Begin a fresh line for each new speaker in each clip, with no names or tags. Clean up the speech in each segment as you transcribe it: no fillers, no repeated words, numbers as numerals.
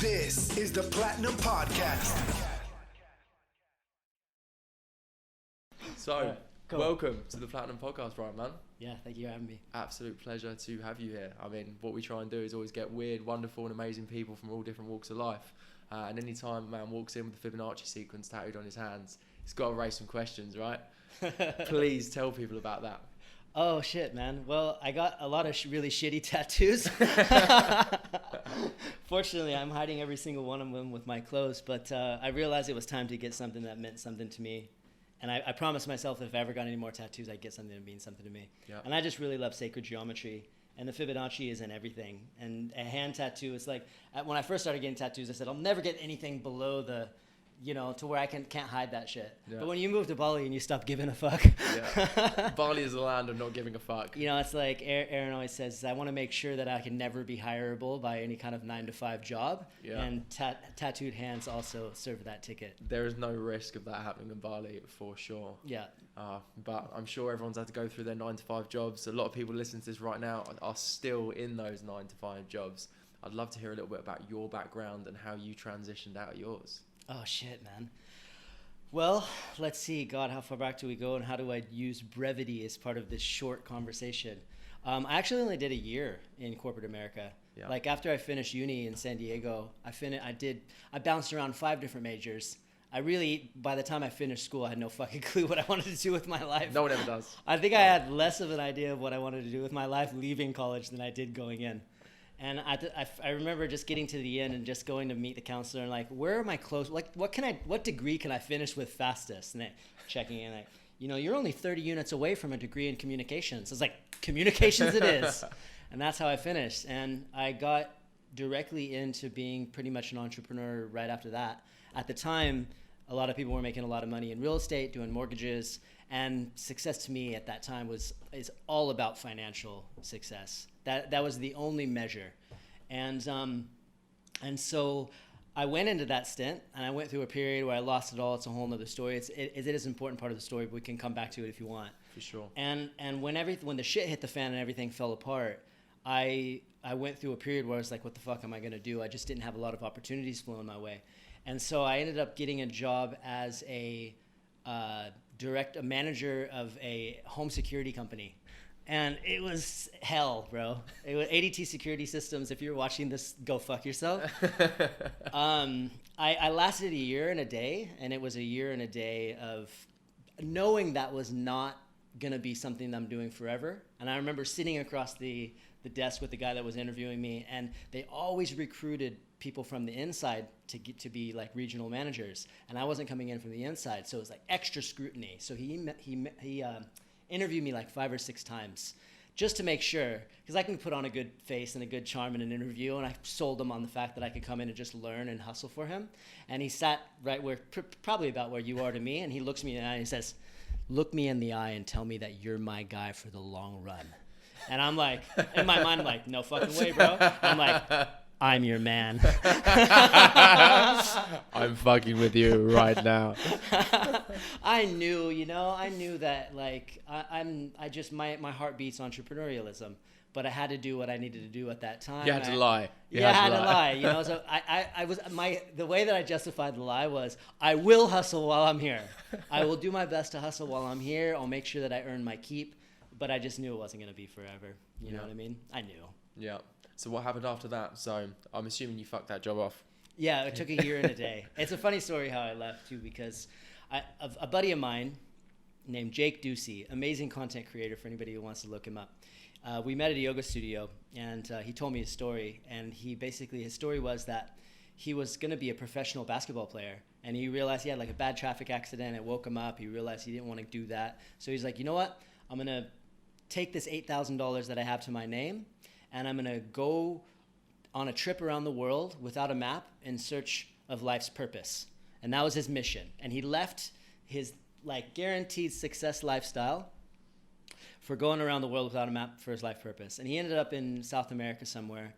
This is the Platinum Podcast.
So,
Cool.
welcome to the Platinum Podcast, right, man?
Yeah, thank you for having me.
Absolute pleasure to have you here. I mean, what we try and do is always get weird, wonderful, and amazing people from all different walks of life. And any time a man walks in with the Fibonacci sequence tattooed on his hands, he's got to raise some questions, right? Please tell people about that.
Oh shit, man. Well, I got a lot of really shitty tattoos. Fortunately, I'm hiding every single one of them with my clothes, but I realized it was time to get something that meant something to me. And I promised myself if I ever got any more tattoos, I'd get something that means something to me.
Yeah.
And I just really love sacred geometry. And the Fibonacci is in everything. And a hand tattoo, it's like, when I first started getting tattoos, I said, I'll never get anything below the, to where I can't hide that shit.
Yeah.
But when you move to Bali and you stop giving a fuck.
Yeah. Bali is the land of not giving a fuck.
It's like Aaron always says, I want to make sure that I can never be hireable by any kind of 9-to-5 job.
Yeah.
And tattooed hands also serve that ticket.
There is no risk of that happening in Bali, for sure.
Yeah.
But I'm sure everyone's had to go through their 9-to-5 jobs. A lot of people listening to this right now are still in those 9-to-5 jobs. I'd love to hear a little bit about your background and how you transitioned out of yours.
Oh, shit, man. Well, let's see. God, how far back do we go, and how do I use brevity as part of this short conversation? I actually only did a year in corporate America.
Yeah.
Like, after I finished uni in San Diego, I bounced around 5 different majors. By the time I finished school, I had no fucking clue what I wanted to do with my life.
No one ever does.
I think I had less of an idea of what I wanted to do with my life leaving college than I did going in. And I remember just getting to the end and just going to meet the counselor and like, where are my close? Like, what degree can I finish with fastest? And checking in, like, you're only 30 units away from a degree in communications. I was like, communications it is. And that's how I finished. And I got directly into being pretty much an entrepreneur right after that. At the time, a lot of people were making a lot of money in real estate, doing mortgages, and success to me at that time is all about financial success. That was the only measure. And so I went into that stint, and I went through a period where I lost it all. It's a whole nother story. It is an important part of the story, but we can come back to it if you want.
For sure.
And when the shit hit the fan and everything fell apart, I went through a period where I was like, what the fuck am I going to do? I just didn't have a lot of opportunities flowing my way. And so I ended up getting a job as a manager of a home security company. And it was hell, bro. It was ADT Security Systems. If you're watching this, go fuck yourself. I lasted a year and a day, and it was a year and a day of knowing that was not going to be something that I'm doing forever. And I remember sitting across the desk with the guy that was interviewing me, and they always recruited people from the inside to get to be like regional managers, and I wasn't coming in from the inside, so it was like extra scrutiny. So he interviewed me like 5 or 6 times just to make sure, because I can put on a good face and a good charm in an interview, and I sold him on the fact that I could come in and just learn and hustle for him. And he sat right where probably about where you are to me, and he looks me in the eye and he says, "Look me in the eye and tell me that you're my guy for the long run." And I'm like, in my mind, I'm like, no fucking way, bro. I'm like, I'm your man.
I'm fucking with you right now.
I knew that like my heart beats entrepreneurialism, but I had to do what I needed to do at that time.
You had to lie.
I had to lie. So the way that I justified the lie was, I will hustle while I'm here. I will do my best to hustle while I'm here. I'll make sure that I earn my keep. But I just knew it wasn't going to be forever. You know what I mean? I knew.
Yeah. So what happened after that? So I'm assuming you fucked that job off.
Yeah, it took a year and a day. It's a funny story how I left too, because a buddy of mine named Jake Ducey, amazing content creator for anybody who wants to look him up. We met at a yoga studio, and he told me his story. And his story was that he was going to be a professional basketball player. And he realized he had like a bad traffic accident. It woke him up. He realized he didn't want to do that. So he's like, you know what? I'm going to take this $8,000 that I have to my name, and I'm going to go on a trip around the world without a map in search of life's purpose. And that was his mission. And he left his like guaranteed success lifestyle for going around the world without a map for his life purpose. And he ended up in South America somewhere.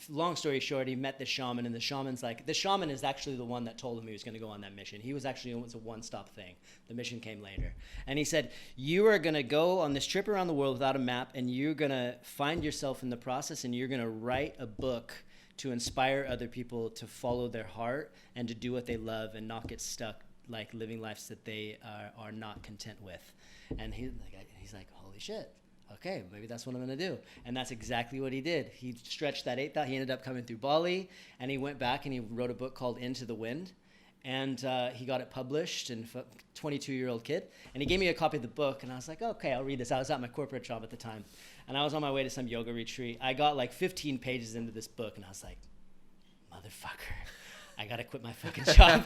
Long story short, he met the shaman, and the shaman is actually the one that told him he was going to go on that mission. It was a one-stop thing. The mission came later. And he said, you are going to go on this trip around the world without a map, and you're going to find yourself in the process, and you're going to write a book to inspire other people to follow their heart and to do what they love and not get stuck like living lives that they are not content with. And he's like, holy shit. Okay, maybe that's what I'm going to do. And that's exactly what he did. He stretched that 8,000. He ended up coming through Bali, and he went back and he wrote a book called Into the Wind. And he got it published, and 22-year-old kid. And he gave me a copy of the book, and I was like, okay, I'll read this. I was at my corporate job at the time. And I was on my way to some yoga retreat. I got like 15 pages into this book, and I was like, motherfucker, I got to quit my fucking job.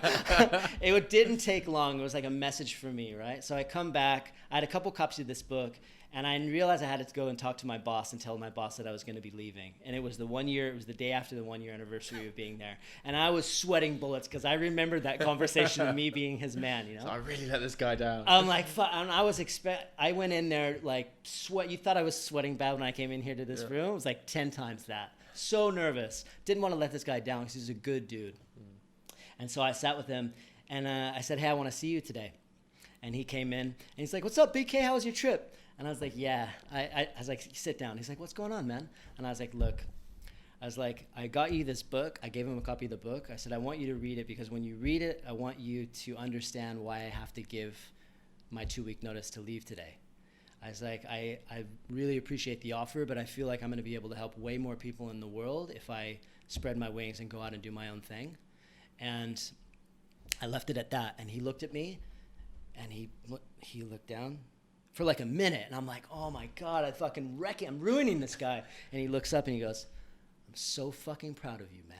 It didn't take long. It was like a message for me, right? So I come back. I had a couple copies of this book, and I realized I had to go and talk to my boss and tell my boss that I was going to be leaving. And it was the day after the 1 year anniversary of being there. And I was sweating bullets because I remembered that conversation of me being his man, you know?
So I really let this guy down.
I'm like, and I went in there like sweat. You thought I was sweating bad when I came in here to this room? It was like 10 times that. So nervous. Didn't want to let this guy down because he's a good dude. And so I sat with him, and I said, hey, I want to see you today. And he came in, and he's like, what's up, BK? How was your trip? And I was like, yeah. I was like, sit down. He's like, what's going on, man? And I was like, look, I got you this book. I gave him a copy of the book. I said, I want you to read it because when you read it, I want you to understand why I have to give my 2-week notice to leave today. I was like, I really appreciate the offer, but I feel like I'm going to be able to help way more people in the world if I spread my wings and go out and do my own thing. And I left it at that. And he looked at me, and he looked down for like a minute. And I'm like, oh my God, I'm ruining this guy. And he looks up and he goes, I'm so fucking proud of you, man.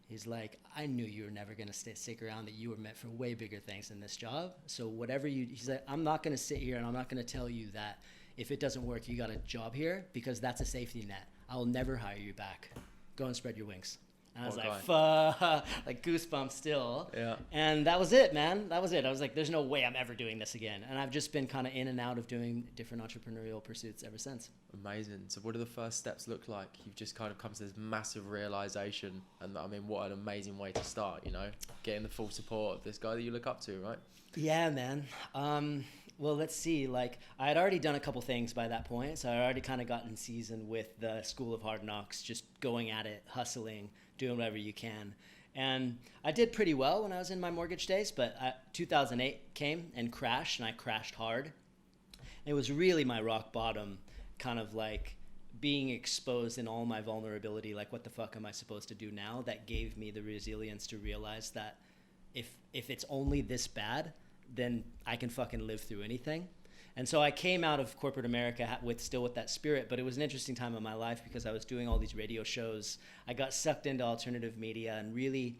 He's like, I knew you were never going to stick around, that you were meant for way bigger things than this job. So he's like, I'm not going to sit here and I'm not going to tell you that if it doesn't work, you got a job here, because that's a safety net. I will never hire you back. Go and spread your wings. And I was like, fuck, like goosebumps still. Yeah. And that was it, man. That was it. I was like, there's no way I'm ever doing this again. And I've just been kind of in and out of doing different entrepreneurial pursuits ever since.
Amazing. So what do the first steps look like? You've just kind of come to this massive realization. And I mean, what an amazing way to start, you know, getting the full support of this guy that you look up to, right?
Yeah, man. Well, let's see. Like, I had already done a couple things by that point. So I already kind of got in season with the School of Hard Knocks, just going at it, hustling, doing whatever you can. And I did pretty well when I was in my mortgage days, but 2008 came and crashed, and I crashed hard. It was really my rock bottom, kind of like being exposed in all my vulnerability, like what the fuck am I supposed to do now, that gave me the resilience to realize that if it's only this bad, then I can fucking live through anything. And so I came out of corporate America with that spirit, but it was an interesting time in my life because I was doing all these radio shows. I got sucked into alternative media and really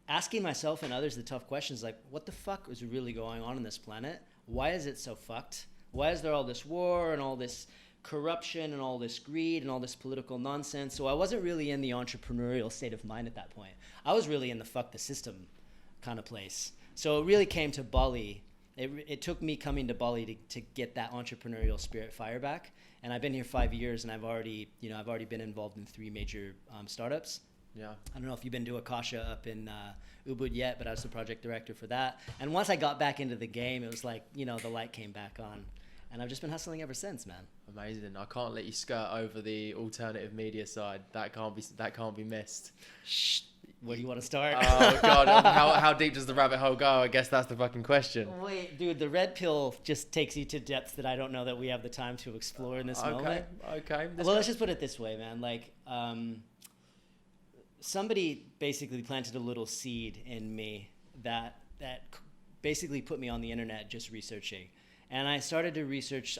asking myself and others the tough questions like, what the fuck is really going on this planet? Why is it so fucked? Why is there all this war and all this corruption and all this greed and all this political nonsense? So I wasn't really in the entrepreneurial state of mind at that point. I was really in the fuck the system kind of place. So it really came to Bali. It took me coming to Bali to get that entrepreneurial spirit fire back. And I've been here 5 years, and I've already been involved in 3 major startups. Yeah. I don't know if you've been to Akasha up in Ubud yet, but I was the project director for that. And once I got back into the game, it was like, the light came back on. And I've just been hustling ever since, man.
Amazing. I can't let you skirt over the alternative media side. That can't be missed.
Shh. Where do you want to start?
Oh, God. How deep does the rabbit hole go? I guess that's the fucking question.
Wait, dude, the red pill just takes you to depths that I don't know that we have the time to explore in this moment.
Okay.
Well, let's just put it this way, man. Like, somebody basically planted a little seed in me that basically put me on the internet just researching. And I started to research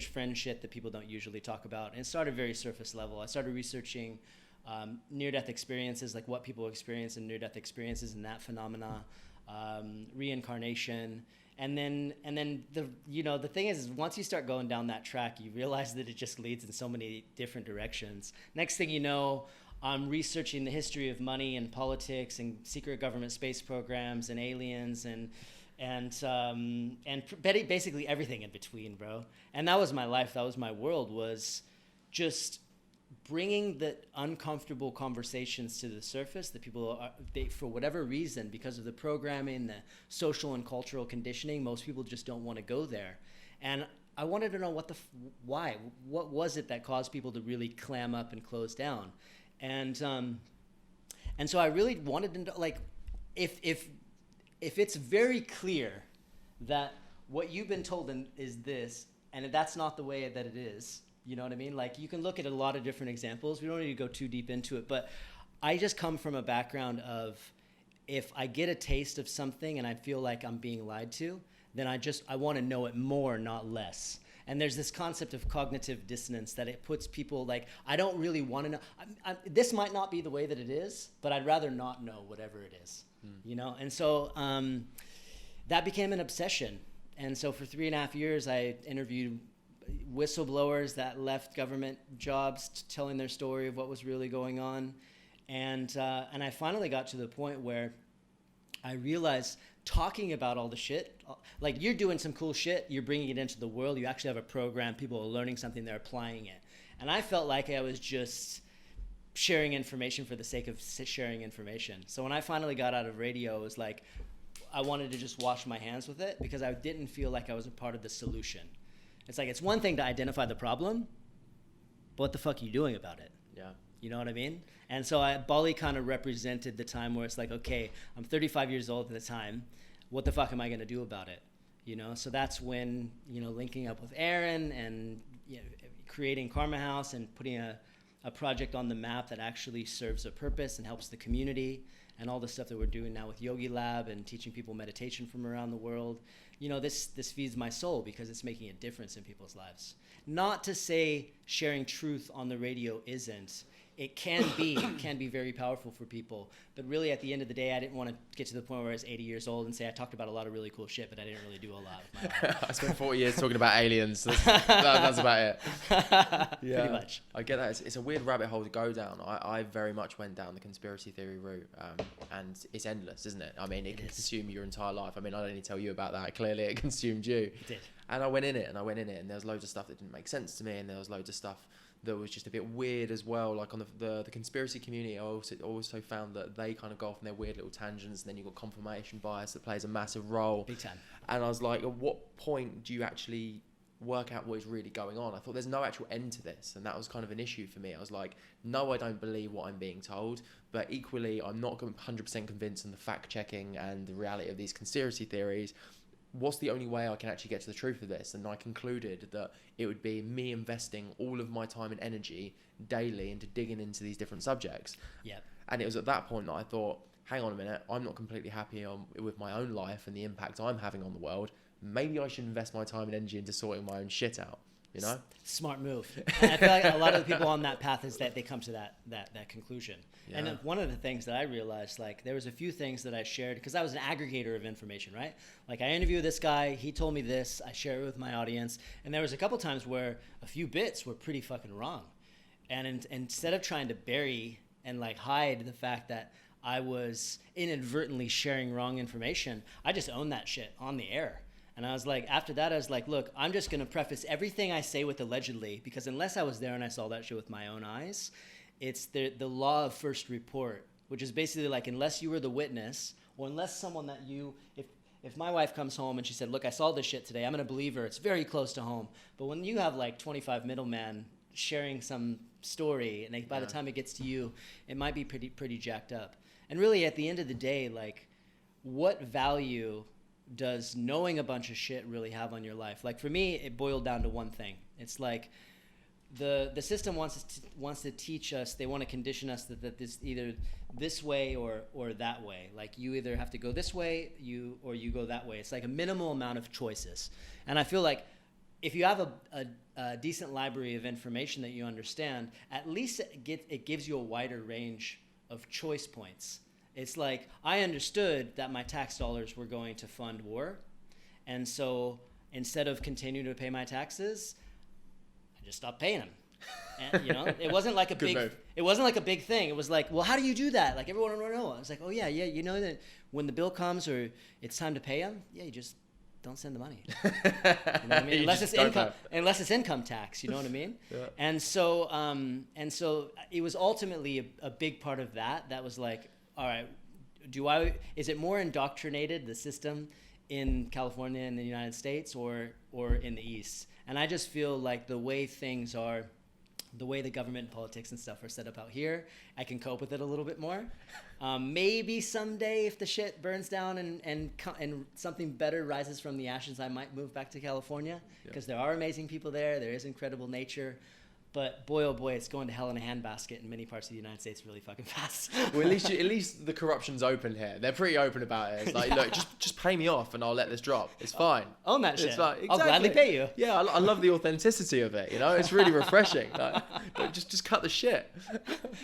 friend shit that people don't usually talk about. And it started very surface level. I started researching near-death experiences, like what people experience in near-death experiences and that phenomena, reincarnation. And then the thing is once you start going down that track, you realize that it just leads in so many different directions. Next thing you know, I'm researching the history of money and politics and secret government space programs and aliens and basically everything in between, bro. And that was my life. That was my world, was just bringing the uncomfortable conversations to the surface that people for whatever reason, because of the programming, the social and cultural conditioning, most people just don't want to go there. And I wanted to know why. What was it that caused people to really clam up and close down? And so I really wanted to know, like, if it's very clear that what you've been told is this, and that's not the way that it is, you know what I mean? Like, you can look at a lot of different examples. We don't need to go too deep into it, but I just come from a background of, if I get a taste of something and I feel like I'm being lied to, then I want to know it more, not less. And there's this concept of cognitive dissonance that it puts people like, I don't really want to know. This might not be the way that it is, but I'd rather not know whatever it is, you know? And so that became an obsession. And so for 3.5 years, I interviewed whistleblowers that left government jobs, telling their story of what was really going on. And I finally got to the point where I realized talking about all the shit, like, you're doing some cool shit, you're bringing it into the world, you actually have a program, people are learning something, they're applying it. And I felt like I was just sharing information for the sake of sharing information. So when I finally got out of radio, it was like, I wanted to just wash my hands with it, because I didn't feel like I was a part of the solution. It's like, it's one thing to identify the problem, but what the fuck are you doing about it?
Yeah.
You know what I mean? And so Bali kind of represented the time where it's like, okay, I'm 35 years old at the time. What the fuck am I going to do about it? You know, so that's when, you know, linking up with Aaron and, you know, creating Karma House and putting a project on the map that actually serves a purpose and helps the community, and all the stuff that we're doing now with YogiLab and teaching people meditation from around the world. You know, this feeds my soul, because it's making a difference in people's lives. Not to say sharing truth on the radio isn't. It can be very powerful for people. But really, at the end of the day, I didn't want to get to the point where I was 80 years old and say I talked about a lot of really cool shit, but I didn't really do a lot with my life.
I spent 40 years talking about aliens. That's about it. Yeah.
Pretty much.
I get that. It's a weird rabbit hole to go down. I very much went down the conspiracy theory route, and it's endless, isn't it? I mean, it can consume your entire life. I mean, I don't need to tell you about that. Clearly, it consumed you.
It did.
And I went in it, and there was loads of stuff that didn't make sense to me, and there was loads of stuff that was just a bit weird as well. Like, on the conspiracy community, I also found that they kind of go off on their weird little tangents, and then you've got confirmation bias that plays a massive role.
Big time.
And I was like, at what point do you actually work out what is really going on? I thought there's no actual end to this, and that was kind of an issue for me. I was like, no, I don't believe what I'm being told, but equally, I'm not 100% convinced in the fact checking and the reality of these conspiracy theories. What's the only way I can actually get to the truth of this? And I concluded that it would be me investing all of my time and energy daily into digging into these different subjects.
Yeah.
And it was at that point that I thought, hang on a minute, I'm not completely happy with my own life and the impact I'm having on the world. Maybe I should invest my time and energy into sorting my own shit out, you know?
Smart move. And I feel like a lot of the people on that path is that they come to that conclusion. Yeah. And one of the things that I realized, like, there was a few things that I shared, because I was an aggregator of information, right? Like, I interviewed this guy, he told me this, I share it with my audience, and there was a couple times where a few bits were pretty fucking wrong. And instead of trying to bury and, like, hide the fact that I was inadvertently sharing wrong information, I just owned that shit on the air. And I was like, after that, I was like, look, I'm just going to preface everything I say with allegedly, because unless I was there and I saw that shit with my own eyes, it's the law of first report, which is basically like, unless you were the witness, or unless someone that if my wife comes home and she said, look, I saw this shit today, I'm going to believe her. It's very close to home. But when you have like 25 middlemen sharing some story, and by the time it gets to you, it might be pretty jacked up. And really, at the end of the day, like, what value does knowing a bunch of shit really have on your life? Like, for me, it boiled down to one thing. It's like, the system wants to teach us, they want to condition us that this either this way or that way. Like, you either have to go this way, or you go that way. It's like a minimal amount of choices. And I feel like if you have a decent library of information that you understand, at least it gives you a wider range of choice points. It's like, I understood that my tax dollars were going to fund war, and so instead of continuing to pay my taxes, I just stopped paying them. And, you know, it wasn't like a big thing. It was like, well, how do you do that? Like, everyone would know. I was like, oh yeah, you know that when the bill comes or it's time to pay them, yeah, you just don't send the money. You know what I mean? Unless it's income tax, you know what I mean? Yeah. And so it was ultimately a big part of that. That was like, all right, is it more indoctrinated, the system in California and the United States, or in the East? And I just feel like the way things are the way the government and politics and stuff are set up out here, I can cope with it a little bit more. Maybe someday if the shit burns down and something better rises from the ashes, I might move back to California because there are amazing people there. There is incredible nature. But boy, oh boy, it's going to hell in a handbasket in many parts of the United States really fucking fast.
Well, at least the corruption's open here. They're pretty open about it. It's like, look, just pay me off and I'll let this drop. It's fine.
Own that shit.
It's like,
I'll gladly pay you.
Yeah, I love the authenticity of it. You know, it's really refreshing. Like, just cut the shit.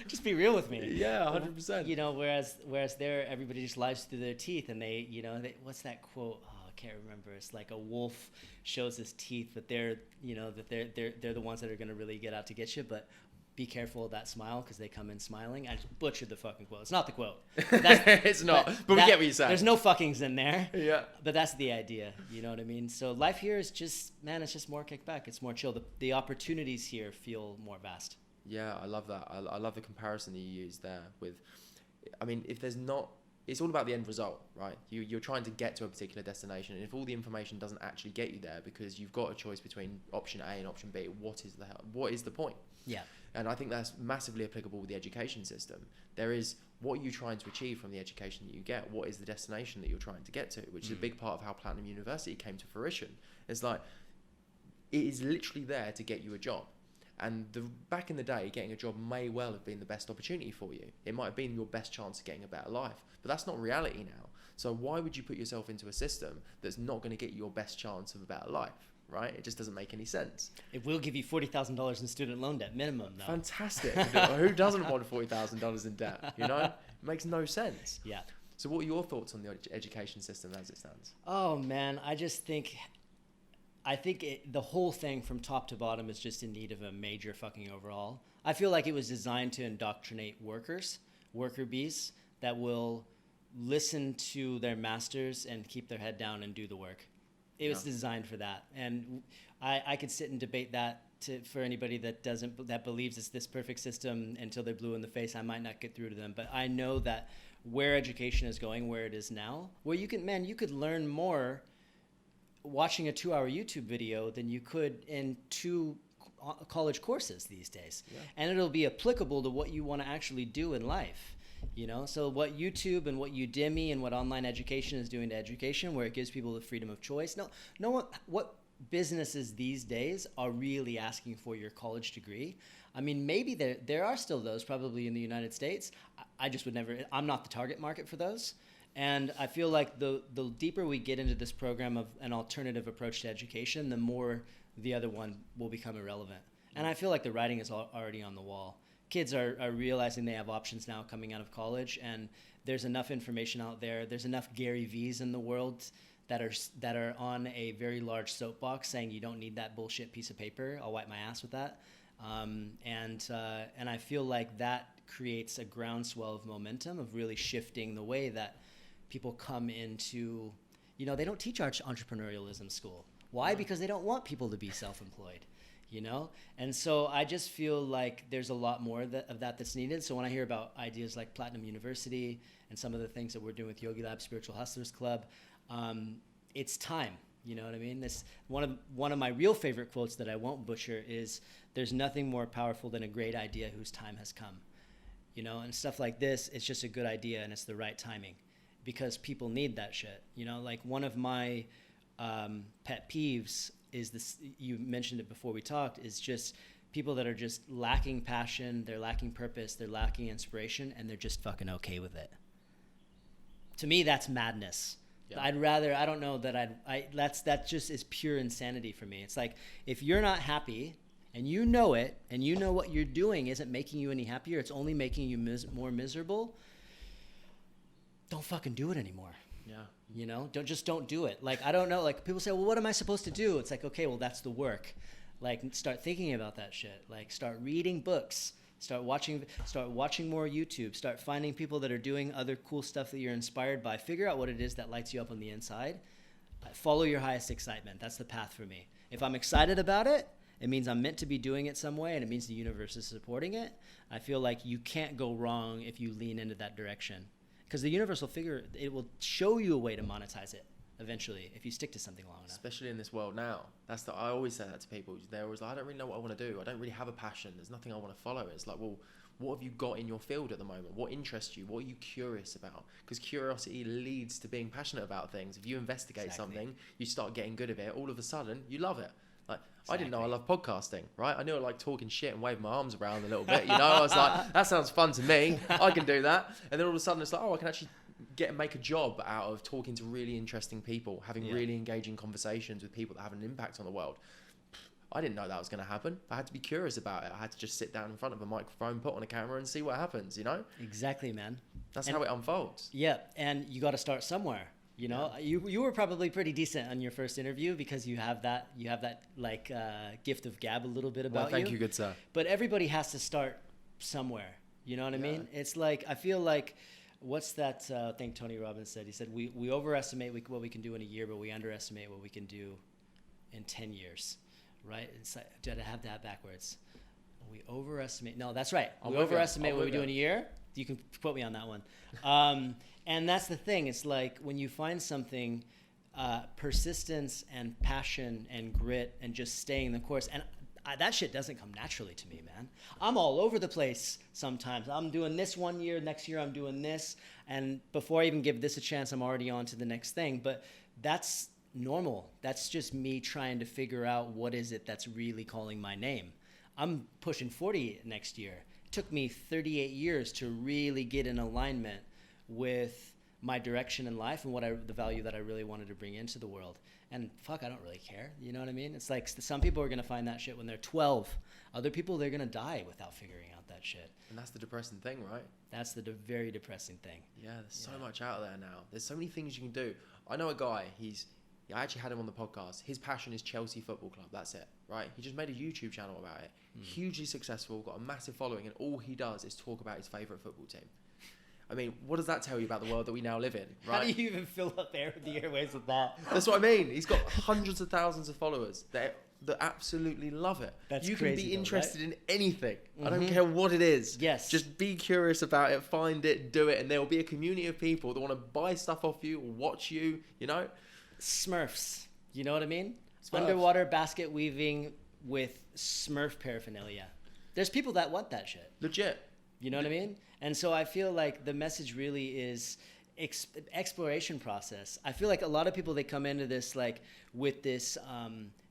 Just be real with me.
Yeah, 100%.
You know, whereas there, everybody just lies through their teeth, and they, you know, what's that quote? I can't remember. It's like a wolf shows his teeth, but they're the ones that are going to really get out to get you. But be careful of that smile because they come in smiling. I just butchered the fucking quote. It's not the quote.
It's not. But we get what you're saying.
There's no fuckings in there.
Yeah.
But that's the idea. You know what I mean? So life here is just, man, it's just more kickback. It's more chill. The opportunities here feel more vast.
Yeah, I love that. I love the comparison that you use there with, I mean, if there's not, it's all about the end result, right? You're trying to get to a particular destination, and if all the information doesn't actually get you there because you've got a choice between option A and option B, what is the point?
Yeah.
And I think that's massively applicable with the education system. There is, what are you trying to achieve from the education that you get? What is the destination that you're trying to get to? Which is a big part of how Platinum University came to fruition. It's like, it is literally there to get you a job. And back in the day, getting a job may well have been the best opportunity for you. It might have been your best chance of getting a better life. But that's not reality now. So why would you put yourself into a system that's not going to get you your best chance of a better life, right? It just doesn't make any sense.
It will give you $40,000 in student loan debt minimum, though.
Fantastic. Who doesn't want $40,000 in debt, you know? It makes no sense.
Yeah.
So what are your thoughts on the education system as it stands?
Oh, man, I think the whole thing from top to bottom is just in need of a major fucking overhaul. I feel like it was designed to indoctrinate worker bees that will listen to their masters and keep their head down and do the work. It was designed for that. And I could sit and debate that for anybody that believes it's this perfect system until they're blue in the face. I might not get through to them, but I know that where education is going, where it is now, where you could learn more watching a 2-hour YouTube video than you could in 2 college courses these days. Yeah. And it'll be applicable to what you want to actually do in life. You know, so what YouTube and what Udemy and what online education is doing to education, where it gives people the freedom of choice. What businesses these days are really asking for your college degree? I mean, maybe there are still those probably in the United States. I just would never, I'm not the target market for those. And I feel like the deeper we get into this program of an alternative approach to education, the more the other one will become irrelevant. And I feel like the writing is already on the wall. Kids are realizing they have options now coming out of college, and there's enough information out there. There's enough Gary V's in the world that are on a very large soapbox saying you don't need that bullshit piece of paper. I'll wipe my ass with that. And I feel like that creates a groundswell of momentum of really shifting the way that people come into, you know, they don't teach entrepreneurialism in school. Why? Because they don't want people to be self-employed, you know? And so I just feel like there's a lot more of that that's needed. So when I hear about ideas like Platinum University and some of the things that we're doing with YogiLab Spiritual Hustlers Club, it's time. You know what I mean? This one of my real favorite quotes that I won't butcher is, "There's nothing more powerful than a great idea whose time has come." You know, and stuff like this, it's just a good idea and it's the right timing. Because people need that shit. You know, like one of my pet peeves is this, you mentioned it before we talked, is just people that are just lacking passion, they're lacking purpose, they're lacking inspiration, and they're just fucking okay with it. To me, that's madness. Yeah. That just is pure insanity for me. It's like, if you're not happy and you know it, and you know what you're doing isn't making you any happier, it's only making you more miserable, don't fucking do it anymore.
Yeah.
You know, don't do it. Like, I don't know, like people say, well, what am I supposed to do? It's like, okay, well, that's the work. Like, start thinking about that shit. Like, start reading books, start watching more YouTube, start finding people that are doing other cool stuff that you're inspired by. Figure out what it is that lights you up on the inside. Follow your highest excitement. That's the path for me. If I'm excited about it, it means I'm meant to be doing it some way, and it means the universe is supporting it. I feel like you can't go wrong if you lean into that direction. Because the universe will it will show you a way to monetize it eventually if you stick to something long enough.
Especially in this world now. I always say that to people. They're always like, I don't really know what I want to do. I don't really have a passion. There's nothing I want to follow. It's like, well, what have you got in your field at the moment? What interests you? What are you curious about? Because curiosity leads to being passionate about things. If you investigate something, you start getting good at it. All of a sudden, you love it. Like, I didn't know I loved podcasting, right? I knew I liked talking shit and waving my arms around a little bit. You know, I was like, that sounds fun to me. I can do that. And then all of a sudden, it's like, oh, I can actually make a job out of talking to really interesting people, having really engaging conversations with people that have an impact on the world. I didn't know that was going to happen. I had to be curious about it. I had to just sit down in front of a microphone, put on a camera, and see what happens, you know?
Exactly, man.
That's how it unfolds.
Yeah, and you got to start somewhere. You know, you were probably pretty decent on your first interview because you have that like gift of gab a little bit about you.
Thank you, good sir.
But everybody has to start somewhere. You know what I mean? It's like, I feel like, what's that thing Tony Robbins said? He said, we overestimate what we can do in a year, but we underestimate what we can do in 10 years. Right? It's like, did I have that backwards? We overestimate. No, that's right. We overestimate what we do in a year. You can quote me on that one. And that's the thing. It's like when you find something, persistence and passion and grit and just staying the course. And that shit doesn't come naturally to me, man. I'm all over the place sometimes. I'm doing this one year. Next year I'm doing this. And before I even give this a chance, I'm already on to the next thing. But that's normal. That's just me trying to figure out what is it that's really calling my name. I'm pushing 40 next year. It took me 38 years to really get in alignment with my direction in life and the value that I really wanted to bring into the world. And fuck, I don't really care. You know what I mean? It's like some people are going to find that shit when they're 12. Other people, they're going to die without figuring out that shit.
And that's the depressing thing, right?
That's the very depressing thing.
Yeah, there's so much out there now. There's so many things you can do. I know a guy, I actually had him on the podcast. His passion is Chelsea Football Club. That's it, right? He just made a YouTube channel about it. Hugely successful, got a massive following, and all he does is talk about his favourite football team. I mean, what does that tell you about the world that we now live in, right?
How do you even fill up the airways with that?
That's what I mean. He's got hundreds of thousands of followers that absolutely love it.
That's
you
crazy,
can be interested
right?
in anything. I don't care what it is.
Yes.
Just be curious about it, find it, do it, and there will be a community of people that want to buy stuff off you, watch you, you know?
Smurfs. You know what I mean?
Smurfs.
Underwater basket weaving with Smurf paraphernalia. There's people that want that shit.
Legit.
You know what I mean? And so I feel like the message really is exploration process. I feel like a lot of people, they come into this like with this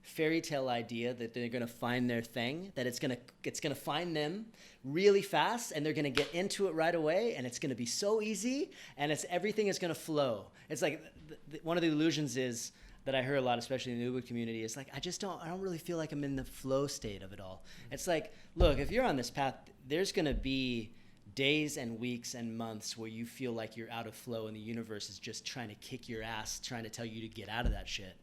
fairy tale idea that they're going to find their thing, that it's going to find them really fast, and they're going to get into it right away, and it's going to be so easy, and everything is going to flow. It's like one of the illusions is that I hear a lot, especially in the Ubud community, is like, I don't really feel like I'm in the flow state of it all. It's like, look, if you're on this path, there's going to be days and weeks and months where you feel like you're out of flow and the universe is just trying to kick your ass, trying to tell you to get out of that shit.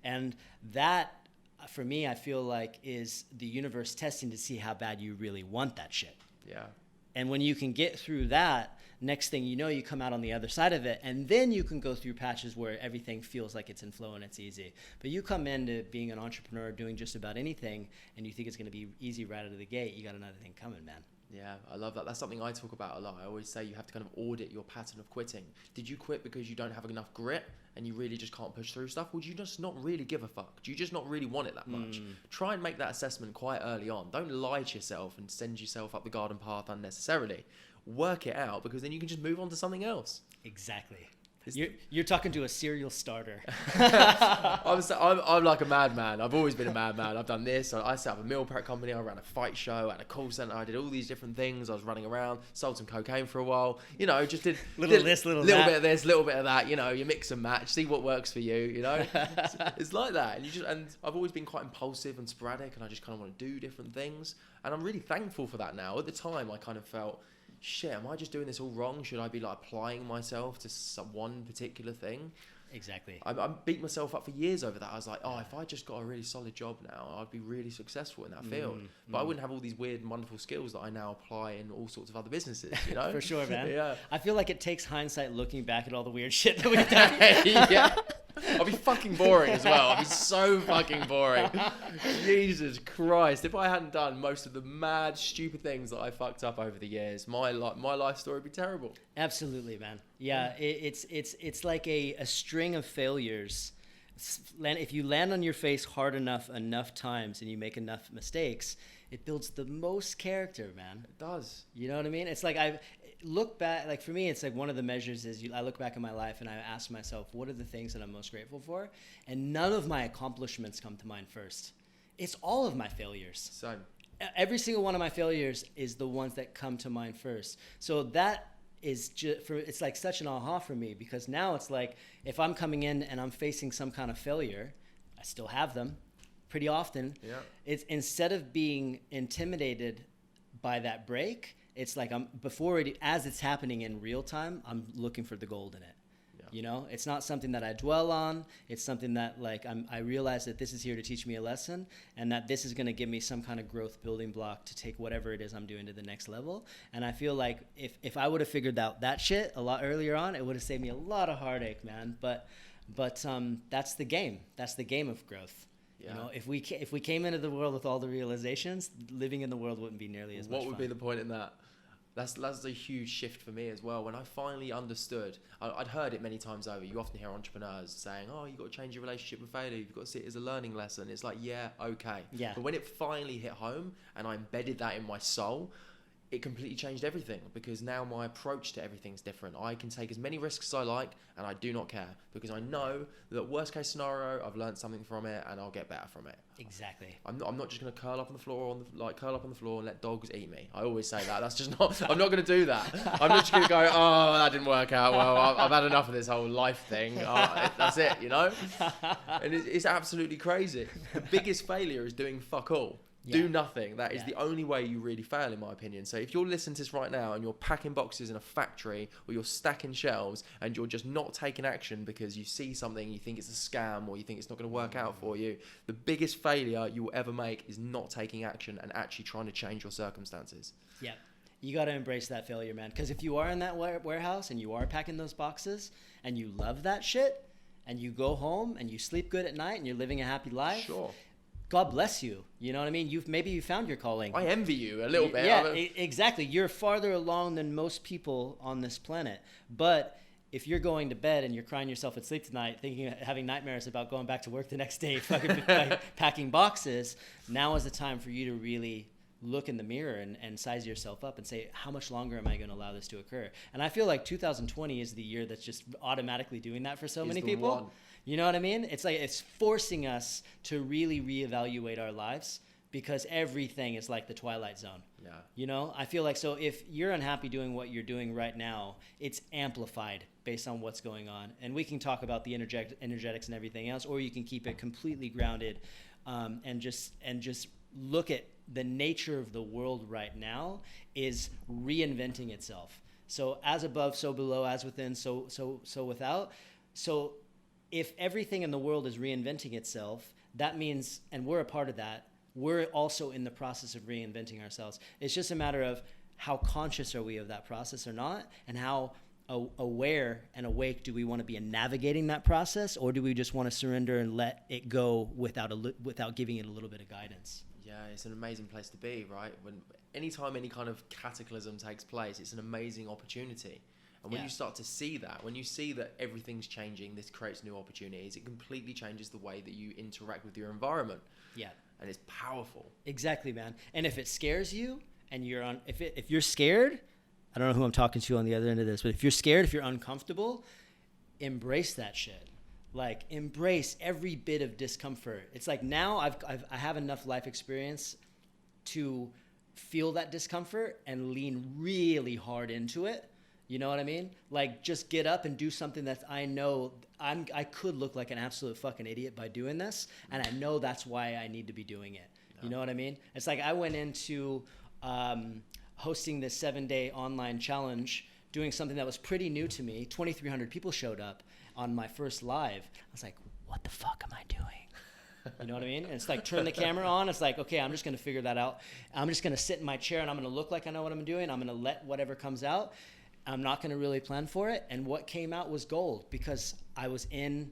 And that, for me, I feel like is the universe testing to see how bad you really want that shit.
Yeah.
And when you can get through that, next thing you know, you come out on the other side of it, and then you can go through patches where everything feels like it's in flow and it's easy. But you come into being an entrepreneur doing just about anything, and you think it's going to be easy right out of the gate, you got another thing coming, man.
Yeah, I love that. That's something I talk about a lot. I always say you have to kind of audit your pattern of quitting. Did you quit because you don't have enough grit and you really just can't push through stuff? Or do you just not really give a fuck? Do you just not really want it that much? Try and make that assessment quite early on. Don't lie to yourself and send yourself up the garden path unnecessarily. Work it out, because then you can just move on to something else.
Exactly. You're talking to a serial starter.
I'm like a madman. I've always been a madman. I've done this. I set up a meal prep company. I ran a fight show at a call center. I did all these different things. I was running around, sold some cocaine for a while. You know, just did
little bit of this,
little bit of this, little bit of that. You know, you mix and match, see what works for you. You know, it's like that. And I've always been quite impulsive and sporadic, and I just kind of want to do different things. And I'm really thankful for that now. At the time, I kind of felt, shit, am I just doing this all wrong? Should I be like applying myself to one particular thing?
Exactly.
I beat myself up for years over that. I was like, if I just got a really solid job now, I'd be really successful in that field. But I wouldn't have all these weird and wonderful skills that I now apply in all sorts of other businesses, you know?
For sure, man.
Yeah.
I feel like it takes hindsight looking back at all the weird shit that we've done.
Yeah. I'll be fucking boring as well. I'll be so fucking boring. Jesus Christ. If I hadn't done most of the mad, stupid things that I fucked up over the years, my life story would be terrible.
Absolutely, man. Yeah, it's like a string of failures. If you land on your face hard enough times and you make enough mistakes, it builds the most character, man.
It does.
You know what I mean? It's like I look back, like for me, it's like one of the measures is I look back in my life and I ask myself, what are the things that I'm most grateful for? And none of my accomplishments come to mind first. It's all of my failures.
Same.
Every single one of my failures is the ones that come to mind first. So that is just it's like such an aha for me, because now it's like if I'm coming in and I'm facing some kind of failure, I still have them pretty often.
Yeah.
It's instead of being intimidated by that break, it's like as it's happening in real time, I'm looking for the gold in it. Yeah. You know, it's not something that I dwell on. It's something that like I realize that this is here to teach me a lesson, and that this is going to give me some kind of growth building block to take whatever it is I'm doing to the next level. And I feel like if I would have figured out that shit a lot earlier on, it would have saved me a lot of heartache, man. But that's the game. That's the game of growth. Yeah. You know, if we came into the world with all the realizations, living in the world wouldn't be nearly as much fun.
What would be the point in that? That's a huge shift for me as well. When I finally understood, I'd heard it many times over. You often hear entrepreneurs saying, "Oh, you've got to change your relationship with failure. You've got to see it as a learning lesson." It's like, yeah, okay.
Yeah.
But when it finally hit home and I embedded that in my soul, it completely changed everything, because now my approach to everything's different. I can take as many risks as I like, and I do not care, because I know that worst case scenario, I've learned something from it, and I'll get better from it.
Exactly.
I'm not just going to curl up on the floor and let dogs eat me. I always say that. That's just not. I'm not going to do that. I'm just going to go, oh, that didn't work out well. I've had enough of this whole life thing. That's it, you know. And it's absolutely crazy. The biggest failure is doing fuck all. Yeah. Do nothing. That is the only way you really fail, in my opinion. So if you're listening to this right now and you're packing boxes in a factory, or you're stacking shelves and you're just not taking action because you see something, you think it's a scam, or you think it's not going to work out for you, the biggest failure you will ever make is not taking action and actually trying to change your circumstances.
Yeah. You got to embrace that failure, man. Because if you are in that warehouse and you are packing those boxes and you love that shit, and you go home and you sleep good at night and you're living a happy life,
sure,
God bless you. You know what I mean? Maybe you found your calling.
I envy you a little bit.
Yeah, exactly. You're farther along than most people on this planet. But if you're going to bed and you're crying yourself to sleep tonight, having nightmares about going back to work the next day, fucking packing boxes, now is the time for you to really look in the mirror and size yourself up and say, how much longer am I going to allow this to occur? And I feel like 2020 is the year that's just automatically doing that for so many people. One. You know what I mean? It's like it's forcing us to really reevaluate our lives, because everything is like the Twilight Zone.
Yeah.
You know, I feel like, so if you're unhappy doing what you're doing right now, it's amplified based on what's going on. And we can talk about the energetics and everything else, or you can keep it completely grounded and just look at the nature of the world right now is reinventing itself. So as above, so below, as within, so without. So if everything in the world is reinventing itself, that means, and we're a part of that, we're also in the process of reinventing ourselves. It's just a matter of how conscious are we of that process or not, and how aware and awake do we want to be in navigating that process, or do we just want to surrender and let it go without giving it a little bit of guidance?
Yeah, it's an amazing place to be, right? Anytime any kind of cataclysm takes place, it's an amazing opportunity. And when you start to see that, when you see that everything's changing, this creates new opportunities, it completely changes the way that you interact with your environment. Yeah. And it's powerful.
Exactly, man. And if it scares you and if you're scared, I don't know who I'm talking to on the other end of this, but if you're scared, if you're uncomfortable, embrace that shit. Like, embrace every bit of discomfort. It's like now I have enough life experience to feel that discomfort and lean really hard into it. You know what I mean? Like, just get up and do something that I know I could look like an absolute fucking idiot by doing this, and I know that's why I need to be doing it. No. You know what I mean? It's like I went into hosting this 7-day online challenge, doing something that was pretty new to me. 2,300 people showed up on my first live. I was like, what the fuck am I doing? You know what I mean? And it's like, turn the camera on. It's like, okay, I'm just going to figure that out. I'm just going to sit in my chair and I'm going to look like I know what I'm doing. I'm going to let whatever comes out. I'm not going to really plan for it. And what came out was gold, because I was in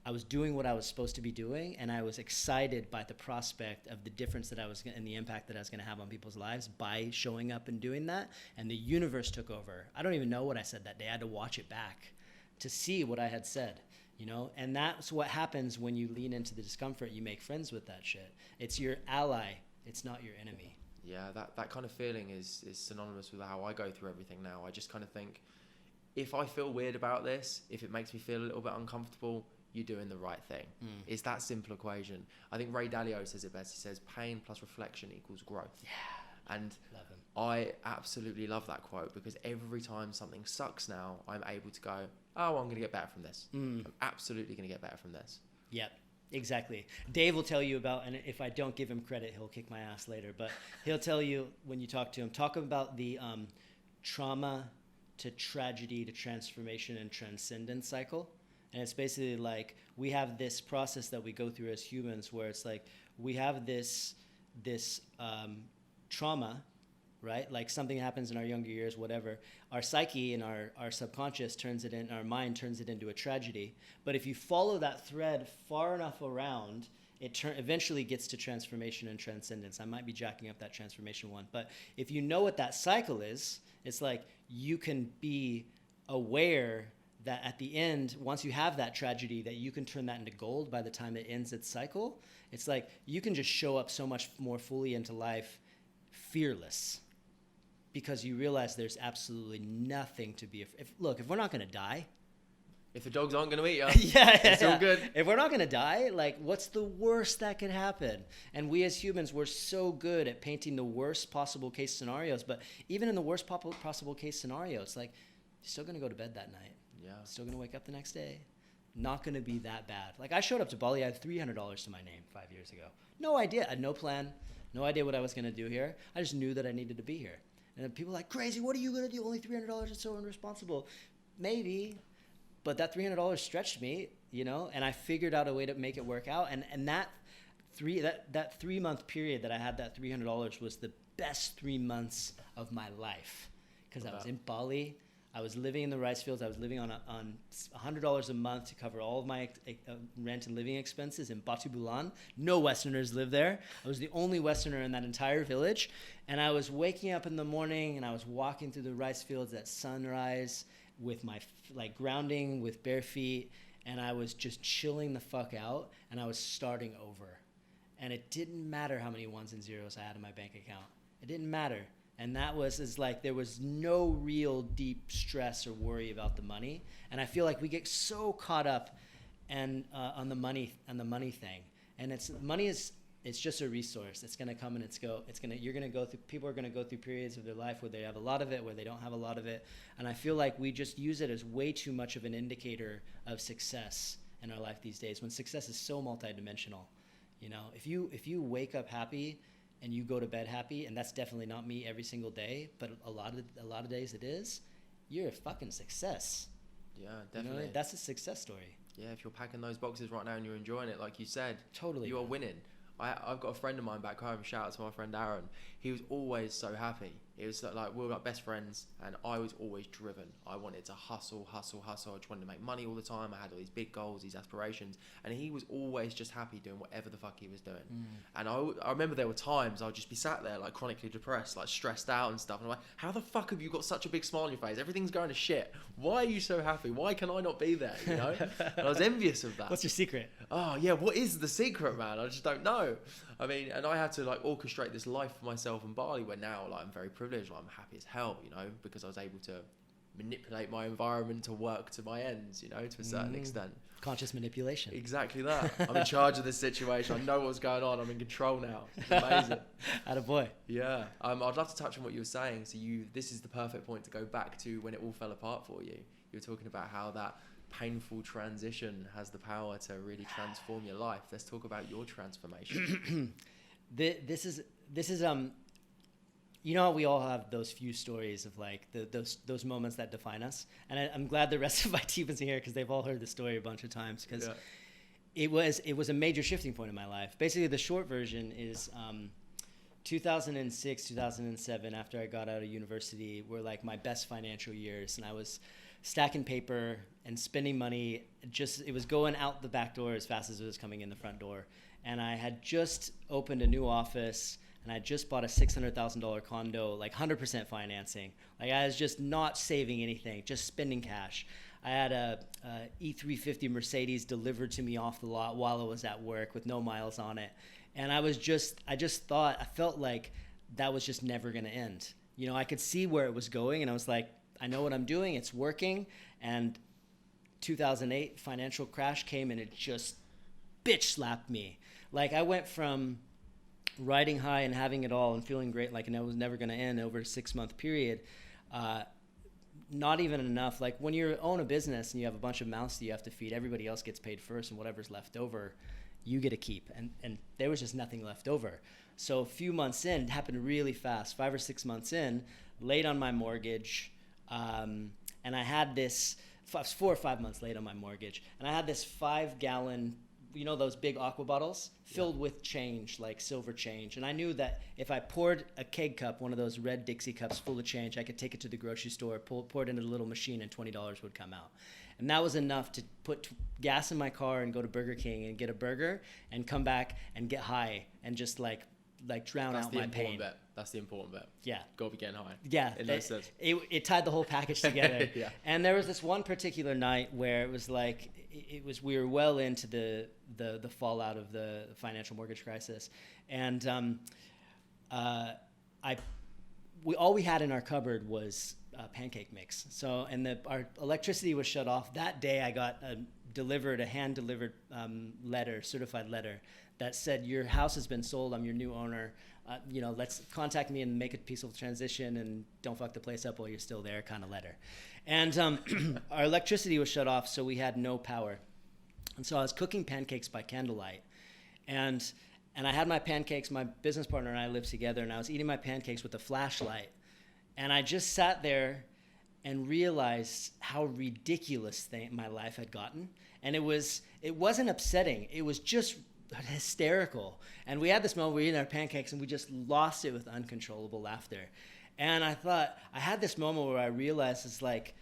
I was doing what I was supposed to be doing, and I was excited by the prospect of the difference that I was and the impact that I was going to have on people's lives by showing up and doing that. And the universe took over. I don't even know what I said that day. I had to watch it back to see what I had said, you know? And that's what happens when you lean into the discomfort. You make friends with that shit. It's your ally. It's not your enemy.
Yeah, that kind of feeling is synonymous with how I go through everything now. I just kind of think, if I feel weird about this, if it makes me feel a little bit uncomfortable, you're doing the right thing. It's that simple equation. I think Ray Dalio says it best. He says, pain plus reflection equals growth.
Yeah.
And
love him.
I absolutely love that quote, because every time something sucks now, I'm able to go, oh, well, I'm going to get better from this. I'm absolutely going to get better from this.
Yep. Exactly. Dave will tell you about, and if I don't give him credit, he'll kick my ass later, but he'll tell you when you talk to him, talk about the trauma to tragedy to transformation and transcendence cycle. And it's basically like we have this process that we go through as humans where it's like we have this trauma, right? Like something happens in our younger years, whatever. Our psyche and our subconscious turns it in, our mind turns it into a tragedy. But if you follow that thread far enough around, it eventually gets to transformation and transcendence. I might be jacking up that transformation one. But if you know what that cycle is, it's like you can be aware that at the end, once you have that tragedy, that you can turn that into gold by the time it ends its cycle. It's like you can just show up so much more fully into life fearless, because you realize there's absolutely nothing to be look, if we're not going to die,
if the dogs aren't going to eat you,
it's
all good.
If we're not going to die, like, what's the worst that could happen? And we as humans, we're so good at painting the worst possible case scenarios. But even in the worst possible case scenario, it's like you're still going to go to bed that night.
Yeah.
Still going to wake up the next day. Not going to be that bad. Like, I showed up to Bali, I had $300 to my name 5 years ago. No idea. I had no plan. No idea what I was going to do here. I just knew that I needed to be here. And people are like, crazy, what are you going to do? Only $300 is so irresponsible. Maybe, but that $300 stretched me, you know, and I figured out a way to make it work out. And that 3 month period that I had that $300 was the best 3 months of my life, because I was in Bali. I was living in the rice fields. I was living on $100 a month to cover all of my rent and living expenses in Batu Bulan. No Westerners live there. I was the only Westerner in that entire village. And I was waking up in the morning and I was walking through the rice fields at sunrise with my grounding with bare feet. And I was just chilling the fuck out, and I was starting over. And it didn't matter how many ones and zeros I had in my bank account. It didn't matter. And that was like there was no real deep stress or worry about the money. And I feel like we get so caught up on the money thing. And it's just a resource. It's gonna come and people are gonna go through periods of their life where they have a lot of it, where they don't have a lot of it. And I feel like we just use it as way too much of an indicator of success in our life these days, when success is so multidimensional. You know, if you wake up happy and you go to bed happy, and that's definitely not me every single day, but a lot of days it is, you're a fucking success.
Yeah, definitely.
You know, that's a success story.
Yeah, if you're packing those boxes right now and you're enjoying it, like you said,
totally,
you are winning. I've got a friend of mine back home, shout out to my friend Aaron. He was always so happy. It was like we were like best friends, and I was always driven. I wanted to hustle. I just wanted to make money all the time. I had all these big goals, these aspirations, and he was always just happy doing whatever the fuck he was doing. And I remember there were times I'd just be sat there like chronically depressed, like stressed out and stuff. And I'm like, how the fuck have you got such a big smile on your face? Everything's going to shit. Why are you so happy? Why can I not be there? You know? And I was envious of that.
What's your secret?
Oh yeah, what is the secret, man? I just don't know. I mean, and I had to like orchestrate this life for myself in Bali, where now like I'm very privileged. Like, I'm happy as hell, you know, because I was able to manipulate my environment to work to my ends, you know, to a certain extent.
Conscious manipulation.
Exactly that. I'm in charge of this situation. I know what's going on. I'm in control now. It's amazing.
Attaboy.
Yeah. I'd love to touch on what you were saying. So this is the perfect point to go back to when it all fell apart for you. You were talking about how that painful transition has the power to really transform your life. Let's talk about your transformation.
This is you know how we all have those few stories of like those moments that define us, and I'm glad the rest of my team is here because they've all heard the story a bunch of times, because it was a major shifting point in my life. Basically, the short version is 2006, 2007, after I got out of university, were like my best financial years, and I was stacking paper and spending money. It was going out the back door as fast as it was coming in the front door. And I had just opened a new office, and I just bought a $600,000 condo, like 100% financing. Like I was just not saving anything, just spending cash. I had a E350 Mercedes delivered to me off the lot while I was at work with no miles on it. And I felt like that was just never going to end. You know, I could see where it was going, and I was like, I know what I'm doing, it's working. And 2008 financial crash came, and it just bitch slapped me. Like I went from riding high and having it all and feeling great, like, and it was never going to end over a 6-month period. Not even enough. Like when you own a business and you have a bunch of mouths that you have to feed, everybody else gets paid first, and whatever's left over, you get to keep. And there was just nothing left over. So a few months in, it happened really fast, 5 or 6 months in, late on my mortgage. And I had this, I was 4 or 5 months late on my mortgage. And I had this 5-gallon, you know, those big aqua bottles filled with change, like silver change. And I knew that if I poured a keg cup, one of those red Dixie cups full of change, I could take it to the grocery store, pour it into the little machine, and $20 would come out. And that was enough to put gas in my car and go to Burger King and get a burger and come back and get high and just like drown out my pain.
That's the important bit.
Yeah.
Got to be getting high.
Yeah. It tied the whole package together.
Yeah.
And there was this one particular night where it was like, we were well into the fallout of the financial mortgage crisis. And all we had in our cupboard was pancake mix. So, and our electricity was shut off. That day I got a hand-delivered letter, certified letter, that said, your house has been sold, I'm your new owner. Let's contact me and make a peaceful transition, and don't fuck the place up while you're still there, kind of letter. And our electricity was shut off, so we had no power. And so I was cooking pancakes by candlelight. And I had my pancakes, my business partner and I lived together, and I was eating my pancakes with a flashlight. And I just sat there and realized how ridiculous my life had gotten. And it wasn't upsetting. It was just hysterical. And we had this moment where we were eating our pancakes and we just lost it with uncontrollable laughter. And I had this moment where I realized, it's like,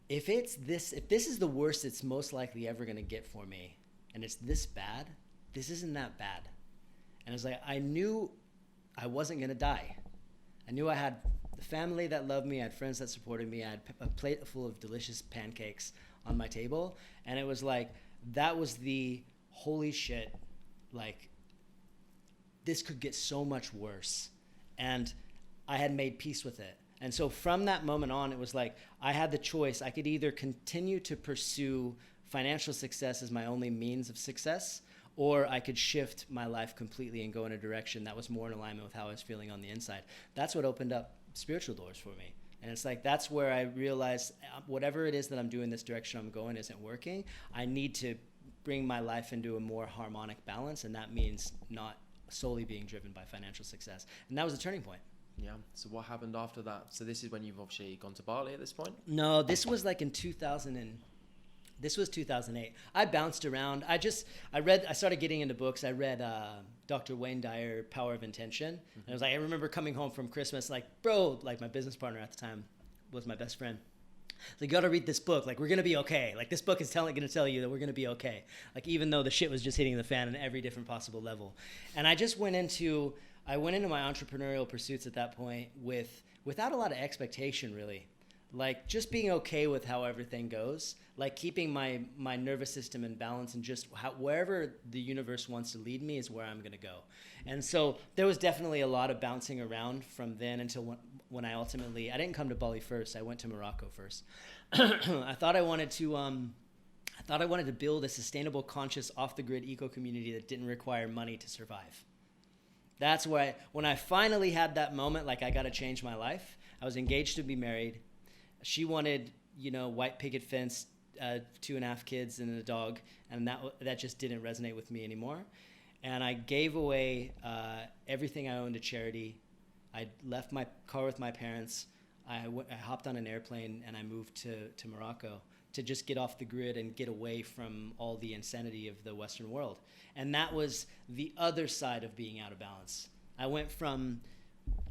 if this is the worst it's most likely ever going to get for me, and it's this bad, this isn't that bad. And it's like, I knew I wasn't going to die. I knew I had the family that loved me, I had friends that supported me, I had a plate full of delicious pancakes on my table. And it was like, that was the holy shit, like, this could get so much worse. And I had made peace with it. And so from that moment on, it was like, I had the choice. I could either continue to pursue financial success as my only means of success, or I could shift my life completely and go in a direction that was more in alignment with how I was feeling on the inside. That's what opened up spiritual doors for me. And it's like, that's where I realized, whatever it is that I'm doing, this direction I'm going isn't working. I need to bring my life into a more harmonic balance, and that means not solely being driven by financial success. And that was a turning point.
Yeah. So what happened after that? So this is when you've obviously gone to Bali at this point?
No, this was like in 2008. I bounced around. I started getting into books. I read Dr. Wayne Dyer, Power of Intention. Mm-hmm. And I was like, I remember coming home from Christmas, like, bro, like my business partner at the time was my best friend. So you got to read this book. Like, we're going to be okay. Like, this book is going to tell you that we're going to be okay. Like, even though the shit was just hitting the fan on every different possible level. And I just went into my entrepreneurial pursuits at that point without a lot of expectation, really. Like, just being okay with how everything goes, like keeping my nervous system in balance, and just wherever the universe wants to lead me is where I'm going to go. And so there was definitely a lot of bouncing around from then until when I didn't come to Bali first. I went to Morocco first. I thought I wanted to build a sustainable, conscious, off-the-grid eco-community that didn't require money to survive. That's why when I finally had that moment, like, I got to change my life. I was engaged to be married. She wanted, white picket fence, 2.5 kids and a dog, and that just didn't resonate with me anymore. And I gave away everything I owned to charity. I left my car with my parents. I hopped on an airplane and I moved to Morocco to just get off the grid and get away from all the insanity of the Western world. And that was the other side of being out of balance. I went from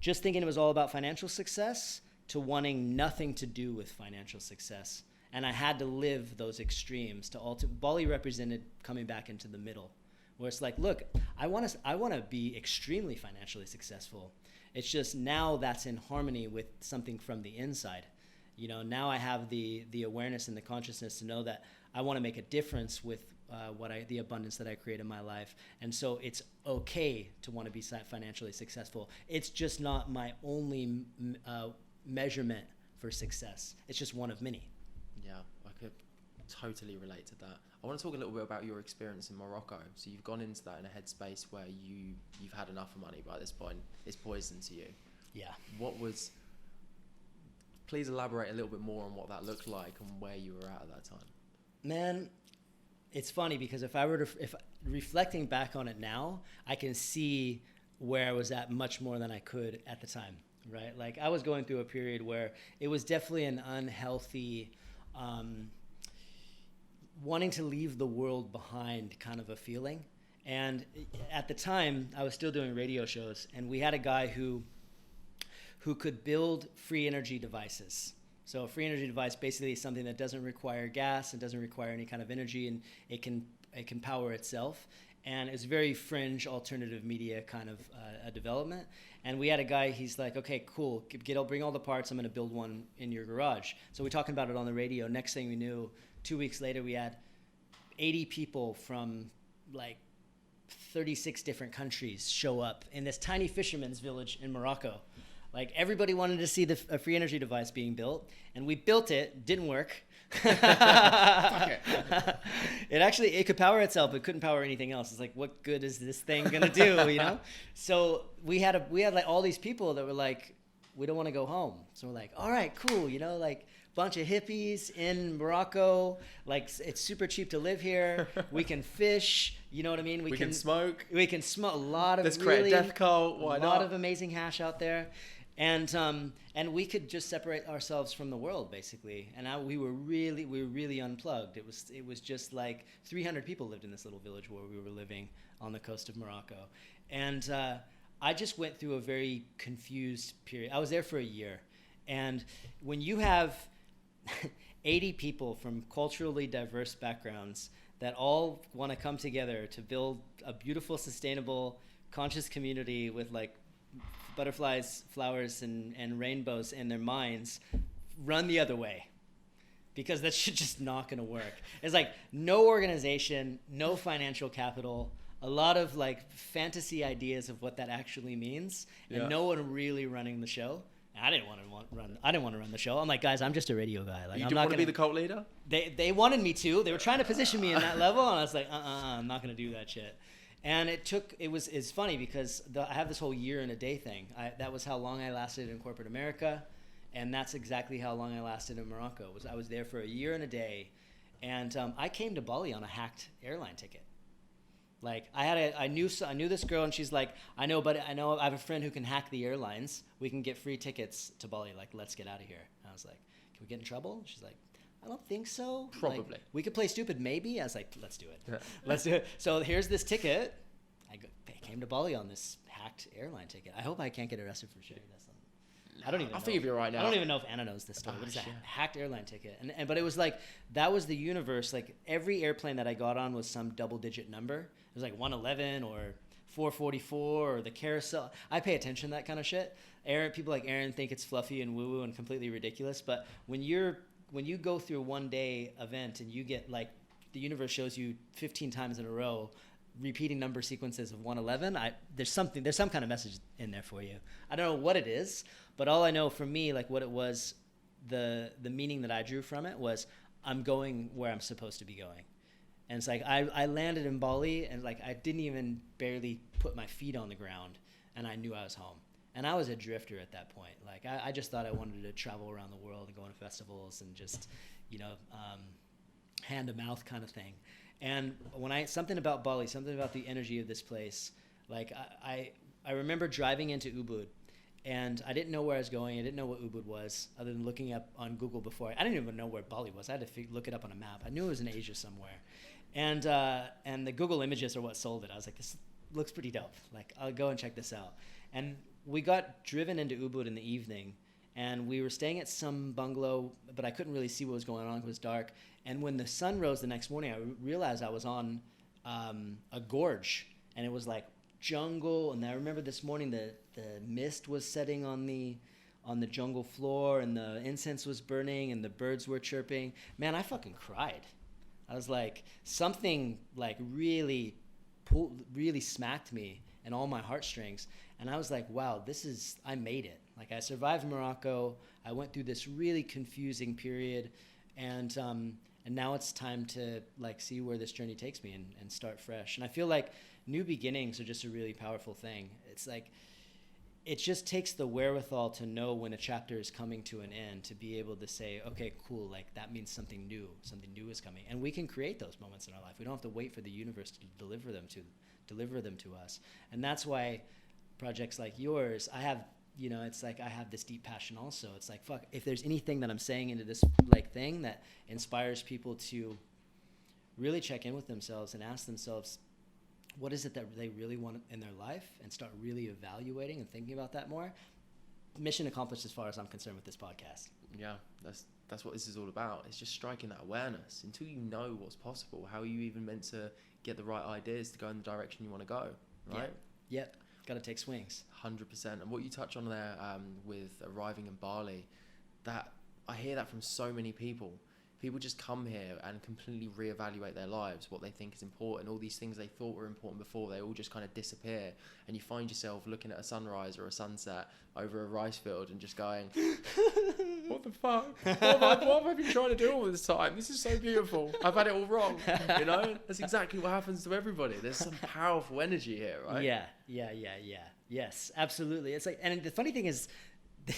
just thinking it was all about financial success to wanting nothing to do with financial success. And I had to live those extremes to Bali represented coming back into the middle, where it's like, look, I want to be extremely financially successful. It's just now that's in harmony with something from the inside. You know, now I have the awareness and the consciousness to know that I want to make a difference with the abundance that I create in my life. And so it's okay to want to be financially successful. It's just not my only measurement for success. It's just one of many.
Yeah, I could totally relate to that. I want to talk a little bit about your experience in Morocco. So you've gone into that in a headspace where you've had enough of money by this point. It's poison to you.
Yeah.
Please elaborate a little bit more on what that looked like and where you were at that time.
Man, it's funny because if reflecting back on it now, I can see where I was at much more than I could at the time, right? Like I was going through a period where it was definitely an unhealthy, wanting to leave the world behind kind of a feeling. And at the time, I was still doing radio shows, and we had a guy who could build free energy devices. So a free energy device basically is something that doesn't require gas and doesn't require any kind of energy, and it can power itself. And it's very fringe alternative media kind of a development. And we had a guy, he's like, okay, cool, bring all the parts, I'm gonna build one in your garage. So we're talking about it on the radio. Next thing we knew, 2 weeks later, we had 80 people from like 36 different countries show up in this tiny fisherman's village in Morocco. Like everybody wanted to see a free energy device being built, and we built it. Didn't work.
Fuck it.
It could power itself, but couldn't power anything else. It's like, what good is this thing gonna do? You know. So we had like all these people that were like, we don't want to go home. So we're like, all right, cool. You know, like bunch of hippies in Morocco. Like it's super cheap to live here. We can fish. You know what I mean? We can smoke. We can smoke a lot of.
Let's create a death cult. Why not?
A lot of amazing hash out there. And we could just separate ourselves from the world basically, and we were really unplugged. It was just like 300 people lived in this little village where we were living on the coast of Morocco, and I just went through a very confused period. I was there for a year, and when you have 80 people from culturally diverse backgrounds that all want to come together to build a beautiful, sustainable, conscious community with like butterflies, flowers, and rainbows in their minds, run the other way, because that's just not going to work. It's like no organization, no financial capital, a lot of like fantasy ideas of what that actually means, and no one really running the show. I didn't want to run the show. I'm like, guys, I'm just a radio guy. Like,
you
I'm
don't
not
want
gonna
to be the cult leader?
They wanted me to. They were trying to position me in that level, and I was like, I'm not going to do that shit. And it's funny because I have this whole year and a day thing. That was how long I lasted in corporate America, and that's exactly how long I lasted in Morocco. I was there for a year and a day, and I came to Bali on a hacked airline ticket. Like I knew this girl, and she's like, I know I have a friend who can hack the airlines. We can get free tickets to Bali. Like, let's get out of here. And I was like, can we get in trouble? She's like, I don't think so.
Probably.
Like, we could play stupid, maybe. I was like, let's do it.
Yeah.
Let's do it. So here's this ticket. I came to Bali on this hacked airline ticket. I hope I can't get arrested for sharing this. I don't even know.
I think you'll be all right now.
I don't even know if Anna knows this story. What is that? Hacked airline ticket. But it was like, that was the universe. Like every airplane that I got on was some double-digit number. It was like 111 or 444 or the carousel. I pay attention to that kind of shit. People like Aaron think it's fluffy and woo-woo and completely ridiculous. But when you go through a one-day event and you get like, the universe shows you 15 times in a row repeating number sequences of 111, there's some kind of message in there for you. I don't know what it is, but all I know for me, like what it was, the meaning that I drew from it was, I'm going where I'm supposed to be going. And it's like I landed in Bali, and like I didn't even barely put my feet on the ground, and I knew I was home. And I was a drifter at that point. Like I just thought I wanted to travel around the world and go on festivals and just, hand to mouth kind of thing. And when something about Bali, something about the energy of this place, like I remember driving into Ubud, and I didn't know where I was going. I didn't know what Ubud was, other than looking up on Google before. I didn't even know where Bali was. I had to look it up on a map. I knew it was in Asia somewhere. And the Google images are what sold it. I was like, this looks pretty dope. Like, I'll go and check this out. And we got driven into Ubud in the evening, and we were staying at some bungalow, but I couldn't really see what was going on. It was dark. And when the sun rose the next morning, I realized I was on a gorge, and it was like jungle. And I remember this morning the mist was setting on the jungle floor, and the incense was burning, and the birds were chirping. Man, I fucking cried. I was like, something like really smacked me and all my heartstrings. And I was like, wow, I made it. Like, I survived Morocco. I went through this really confusing period, and now it's time to like see where this journey takes me and start fresh. And I feel like new beginnings are just a really powerful thing. It's like, it just takes the wherewithal to know when a chapter is coming to an end, to be able to say, okay, cool, like that means something new is coming. And we can create those moments in our life. We don't have to wait for the universe to deliver them to us. And that's why projects like yours, I have, it's like I have this deep passion also. It's like, fuck, if there's anything that I'm saying into this like thing that inspires people to really check in with themselves and ask themselves, what is it that they really want in their life, and start really evaluating and thinking about that more. Mission accomplished as far as I'm concerned with this podcast.
Yeah, that's what this is all about. It's just striking that awareness. Until you know what's possible, how are you even meant to get the right ideas to go in the direction you want to go, right?
Yep. Got to take swings.
100%. And what you touch on there with arriving in Bali, that I hear that from so many people. People just come here and completely reevaluate their lives, what they think is important. All these things they thought were important before, they all just kind of disappear. And you find yourself looking at a sunrise or a sunset over a rice field and just going, what the fuck? What have I been trying to do all this time? This is so beautiful. I've had it all wrong. That's exactly what happens to everybody. There's some powerful energy here, right?
Yeah. Yes, absolutely. It's like, and the funny thing is,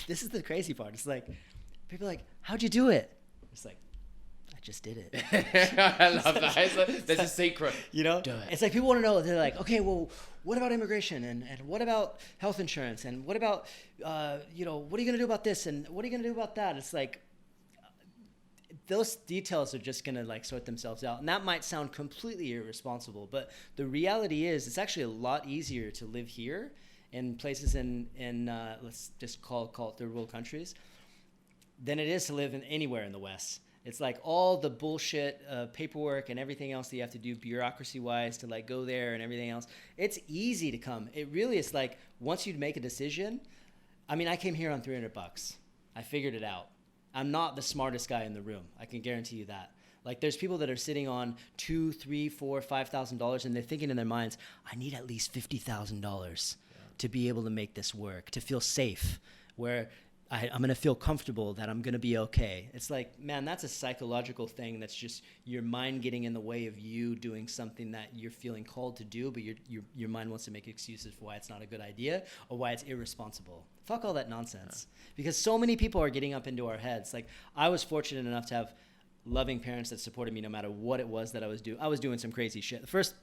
this is the crazy part. It's like, people are like, how'd you do it? It's like, just did it.
I love that. There's a secret.
Do it. It's like people want to know. They're like, okay, well, what about immigration, and what about health insurance, and what about what are you going to do about this, and what are you going to do about that? It's like those details are just going to like sort themselves out, and that might sound completely irresponsible, but the reality is it's actually a lot easier to live here in places in let's just call it third world countries than it is to live in anywhere in the West. It's like all the bullshit paperwork and everything else that you have to do bureaucracy-wise to like go there and everything else. It's easy to come. It really is like once you make a decision. I mean, I came here on $300. I figured it out. I'm not the smartest guy in the room. I can guarantee you that. Like there's people that are sitting on $2,000, $3,000, $4,000, $5,000, and they're thinking in their minds, I need at least $50,000 to be able to make this work, to feel safe, where I'm going to feel comfortable that I'm going to be okay. It's like, man, that's a psychological thing. That's just your mind getting in the way of you doing something that you're feeling called to do, but your mind wants to make excuses for why it's not a good idea or why it's irresponsible. Fuck all that nonsense. Yeah. Because so many people are getting up into our heads. Like, I was fortunate enough to have loving parents that supported me no matter what it was that I was doing. I was doing some crazy shit. The first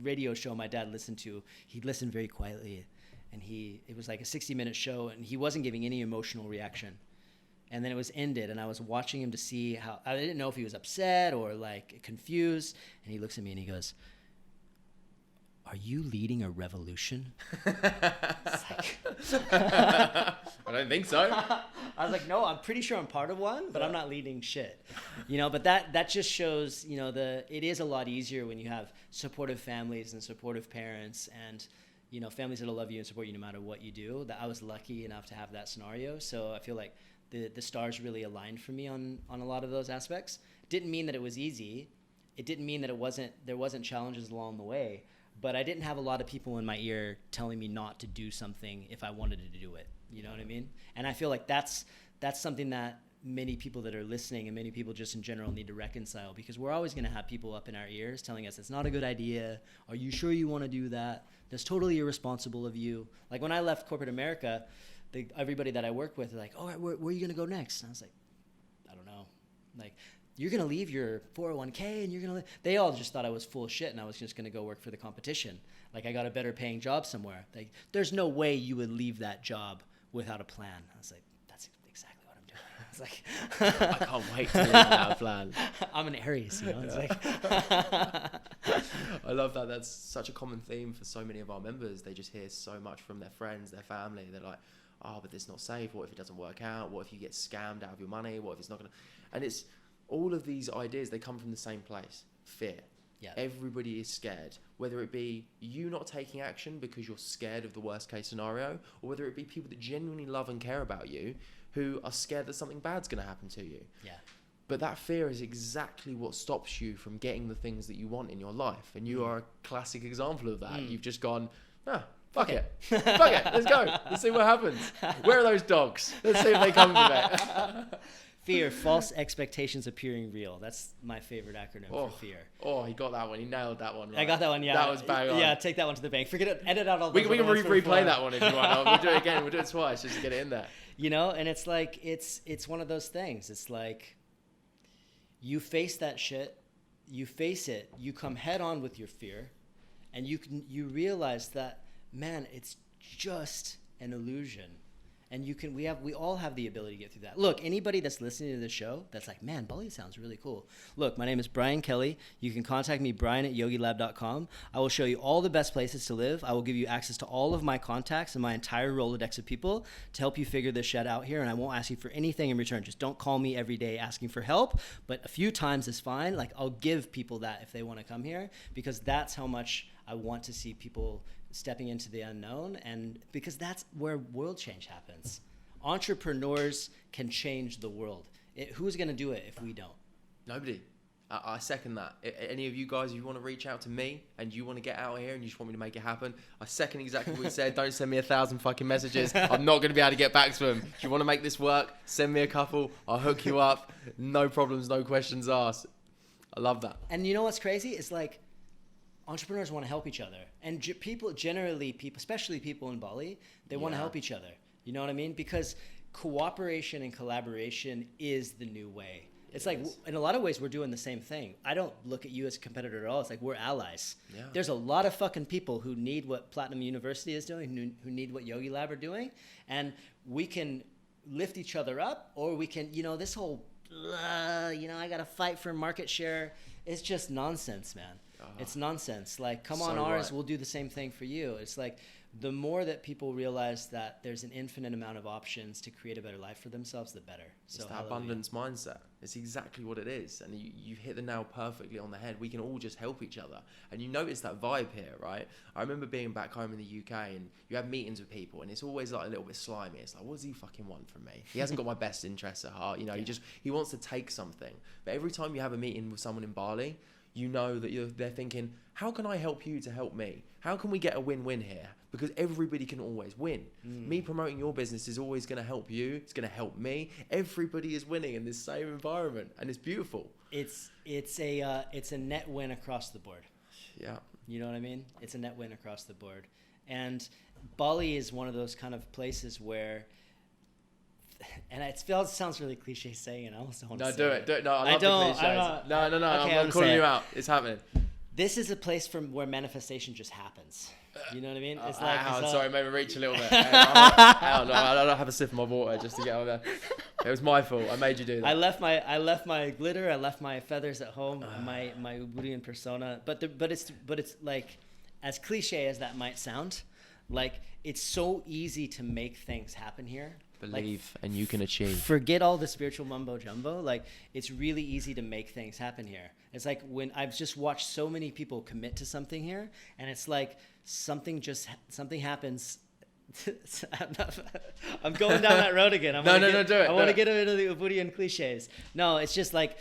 radio show my dad listened to, he listened very quietly. And it was like a 60-minute show, and he wasn't giving any emotional reaction. And then it was ended, and I was watching him to see how, I didn't know if he was upset or like confused. And he looks at me and he goes, are you leading a revolution?
I don't think so.
I was like, no, I'm pretty sure I'm part of one, but I'm not leading shit. But that just shows, it is a lot easier when you have supportive families and supportive parents and families that'll love you and support you no matter what you do. That I was lucky enough to have that scenario. So I feel like the stars really aligned for me on a lot of those aspects. Didn't mean that it was easy. It didn't mean that there wasn't challenges along the way, but I didn't have a lot of people in my ear telling me not to do something if I wanted to do it. You know what I mean? And I feel like that's something that many people that are listening and many people just in general need to reconcile, because we're always going to have people up in our ears telling us it's not a good idea. Are you sure you want to do that? That's totally irresponsible of you. Like when I left corporate America, everybody that I work with are like, all right, where are you going to go next? And I was like, I don't know. Like, you're going to leave your 401k and you're going to they all just thought I was full of shit and I was just going to go work for the competition. Like I got a better paying job somewhere. Like there's no way you would leave that job without a plan. I was like, that's exactly what I'm doing. I was like,
I can't wait to live without a plan.
I'm an Aries, It's like
I love that. That's such a common theme for so many of our members. They just hear so much from their friends, their family. They're like, oh, but it's not safe. What if it doesn't work out? What if you get scammed out of your money? What if it's not going to... And it's all of these ideas, they come from the same place. Fear.
Yeah.
Everybody is scared, whether it be you not taking action because you're scared of the worst case scenario, or whether it be people that genuinely love and care about you who are scared that something bad's going to happen to you.
Yeah.
But that fear is exactly what stops you from getting the things that you want in your life. And you are a classic example of that. You've just gone, fuck it. Fuck it. Let's go. Let's see what happens. Where are those dogs? Let's see if they come to me.
Fear, false expectations appearing real. That's my favorite acronym for fear.
Oh, he got that one. He nailed that one. Right?
I got that one, yeah.
That was bang on.
Yeah, take that one to the bank. Forget it. Edit out all
We
those.
can replay that one if you want. We'll do it again. We'll do it twice just to get it in there.
You know, and it's like, it's one of those things. It's like, you face that shit, you face it, you come head on with your fear, and you realize that, man, it's just an illusion. And we all have the ability to get through that. Look, anybody that's listening to the show that's like, man, Bali sounds really cool. Look, my name is Brian Kelly. You can contact me, brian@yogilab.com. I will show you all the best places to live. I will give you access to all of my contacts and my entire Rolodex of people to help you figure this shit out here. And I won't ask you for anything in return. Just don't call me every day asking for help. But a few times is fine. Like, I'll give people that if they want to come here, because that's how much I want to see people stepping into the unknown, and because that's where world change happens. Entrepreneurs can change the world. Who's going to do it if we don't?
Nobody. I second that. Any of you guys, if you want to reach out to me and you want to get out here and you just want me to make it happen, I second exactly what you said. Don't send me 1,000 fucking messages. I'm not going to be able to get back to them. If you want to make this work, send me a couple. I'll hook you up. No problems, no questions asked. I love that.
And you know what's crazy? It's like, entrepreneurs want to help each other, and people, especially people in Bali, they want to help each other. You know what I mean? Because cooperation and collaboration is the new way. It's like, in a lot of ways, we're doing the same thing. I don't look at you as a competitor at all. It's like, we're allies. Yeah. There's a lot of fucking people who need what Platinum University is doing, who need what YogiLab are doing, and we can lift each other up, or we can, this whole, I got to fight for market share. It's just nonsense, man. It's nonsense. Like, come on ours, right. We'll do the same thing for you. It's like, the more that people realize that there's an infinite amount of options to create a better life for themselves, the better.
So it's that abundance mindset. It's exactly what it is. And you hit the nail perfectly on the head. We can all just help each other. And you notice that vibe here, right? I remember being back home in the UK, and you have meetings with people, and it's always like a little bit slimy. It's like, what does he fucking want from me? He hasn't got my best interests at heart. He wants to take something. But every time you have a meeting with someone in Bali, you know that they're thinking, how can I help you to help me? How can we get a win-win here? Because everybody can always win. Me promoting your business is always going to help you. It's going to help me. Everybody is winning in this same environment, and it's beautiful.
It's a net win across the board.
Yeah.
You know what I mean? It's a net win across the board. And Bali is one of those kind of places where, and it sounds really cliche saying it. I almost don't want to say it.
Do it. No, I love the cliches. No.
Okay,
I'm calling you out. It's happening.
This is a place where manifestation just happens. You know what I mean? It's
sorry, maybe reach a little bit. I don't have a sip of my water just to get over there. It was my fault. I made you do that.
I left my glitter. I left my feathers at home. My Ubudian persona. But it's like, as cliche as that might sound, like, it's so easy to make things happen here.
Believe, and you can achieve.
Forget all the spiritual mumbo jumbo. Like, it's really easy to make things happen here. It's like, when I've just watched so many people commit to something here, and it's like something happens. I'm going down that road again. Do it. I want to get into the Ubudian cliches. No, it's just like,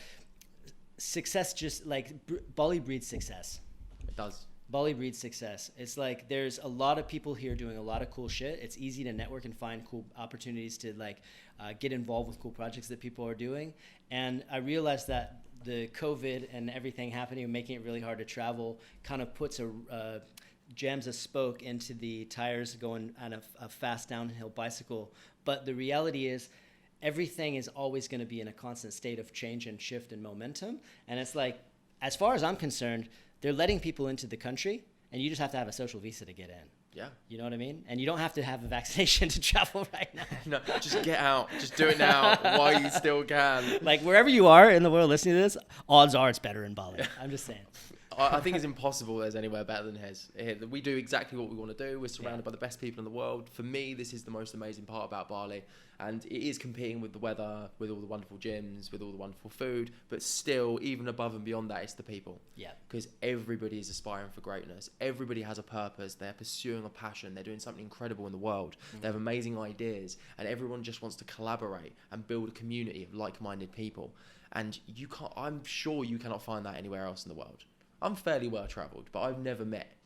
success. Just like Bali breeds success.
It does.
Bali breeds success. It's like, there's a lot of people here doing a lot of cool shit. It's easy to network and find cool opportunities to get involved with cool projects that people are doing. And I realized that the COVID and everything happening and making it really hard to travel kind of puts jams a spoke into the tires going on a fast downhill bicycle. But the reality is, everything is always going to be in a constant state of change and shift and momentum. And it's like, as far as I'm concerned, they're letting people into the country, and you just have to have a social visa to get in.
Yeah.
You know what I mean? And you don't have to have a vaccination to travel right now.
No, just get out. Just do it now while you still can.
Like, wherever you are in the world listening to this, odds are it's better in Bali. I'm just saying.
I think it's impossible there's anywhere better than his. We do exactly what we want to do. We're surrounded by the best people in the world. For me, this is the most amazing part about Bali. And it is competing with the weather, with all the wonderful gyms, with all the wonderful food. But still, even above and beyond that, it's the people.
Yeah.
Because everybody is aspiring for greatness. Everybody has a purpose. They're pursuing a passion. They're doing something incredible in the world. They have amazing ideas. And everyone just wants to collaborate and build a community of like-minded people. And I'm sure you cannot find that anywhere else in the world. I'm fairly well travelled, but I've never met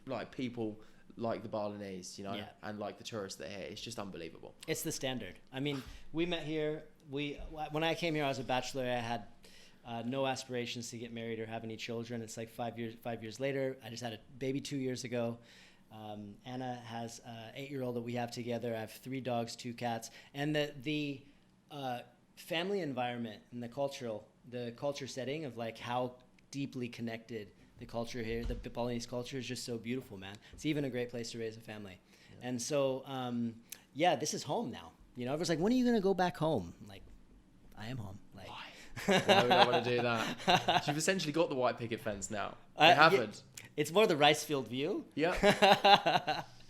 like people like the Balinese, and like the tourists that are here. It's just unbelievable.
It's the standard. I mean, we met here. When I came here, I was a bachelor. I had no aspirations to get married or have any children. It's like 5 years later. I just had a baby 2 years ago. Anna has an 8-year-old that we have together. I have 3 dogs, 2 cats, and the family environment and the culture setting of like how deeply connected the culture here, the Balinese culture, is just so beautiful, man. It's even a great place to raise a family. Yeah. And so, this is home now. Everyone's like, when are you going to go back home? I'm like, I am home. Like,
why would I want to do that? You've essentially got the white picket fence now. I haven't.
It's more the rice field view.
Yeah.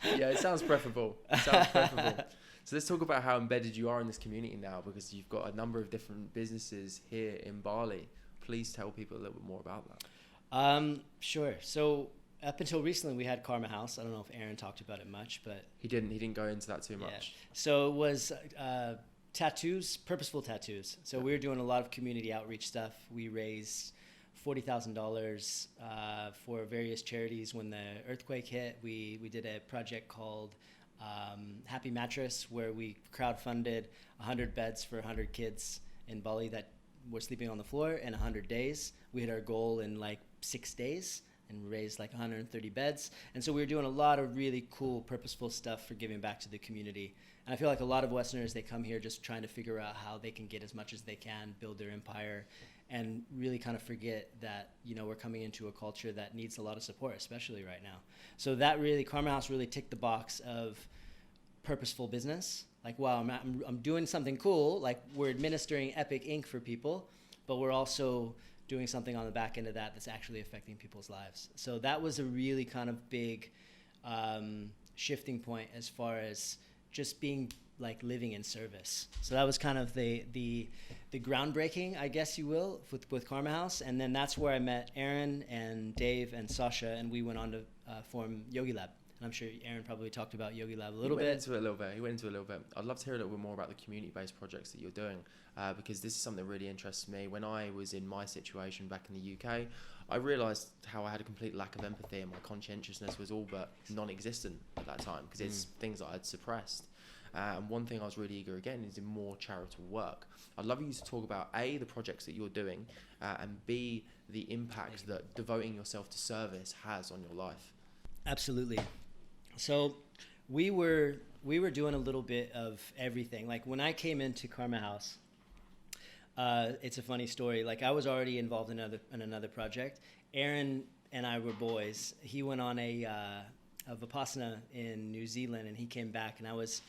Yeah, it sounds preferable. So let's talk about how embedded you are in this community now, because you've got a number of different businesses here in Bali. Please tell people a little bit more about that.
Sure. So up until recently, we had Karma House. I don't know if Aaron talked about it much, but
he didn't go into that too much.
Yeah. So it was tattoos, purposeful tattoos. So we were doing a lot of community outreach stuff. We raised $40,000 for various charities when the earthquake hit. We did a project called Happy Mattress, where we crowdfunded 100 beds for 100 kids in Bali that were sleeping on the floor in 100 days. We hit our goal in like 6 days and raised like 130 beds. And so we were doing a lot of really cool, purposeful stuff for giving back to the community. And I feel like a lot of Westerners, they come here just trying to figure out how they can get as much as they can, build their empire, and really kind of forget that, we're coming into a culture that needs a lot of support, especially right now. So that really, Karma House really ticked the box of purposeful business. Like, wow, I'm doing something cool. Like, we're administering Epic Ink for people, but we're also doing something on the back end of that's actually affecting people's lives. So that was a really kind of big shifting point as far as just being like living in service. So that was kind of the groundbreaking, I guess you will, with Karma House. And then that's where I met Aaron and Dave and Sasha, and we went on to form YogiLab. And I'm sure Aaron probably talked about YogiLab a little bit.
He went into it a little bit. I'd love to hear a little bit more about the community-based projects that you're doing, because this is something that really interests me. When I was in my situation back in the UK, I realised how I had a complete lack of empathy, and my conscientiousness was all but non-existent at that time, because it's things that I'd suppressed. And one thing I was really eager again is in more charitable work. I'd love you to talk about A, the projects that you're doing, and B, the impact that devoting yourself to service has on your life.
Absolutely. So we were doing a little bit of everything. Like when I came into Karma House, it's a funny story. Like I was already involved in another project. Aaron and I were boys. He went on a Vipassana in New Zealand, and he came back, and I was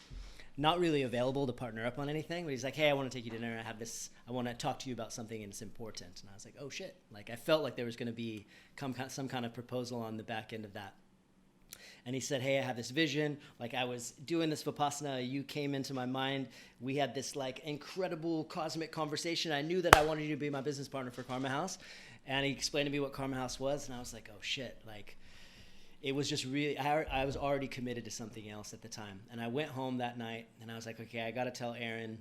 not really available to partner up on anything. But he's like, "Hey, I want to take you to dinner. I want to talk to you about something, and it's important." And I was like, "Oh shit!" Like I felt like there was going to be some kind of proposal on the back end of that. And he said, "Hey, I have this vision. Like I was doing this Vipassana, you came into my mind. We had this like incredible cosmic conversation. I knew that I wanted you to be my business partner for Karma House." And he explained to me what Karma House was, and I was like, "Oh shit!" Like it was just really, I was already committed to something else at the time. And I went home that night, and I was like, "Okay, I got to tell Aaron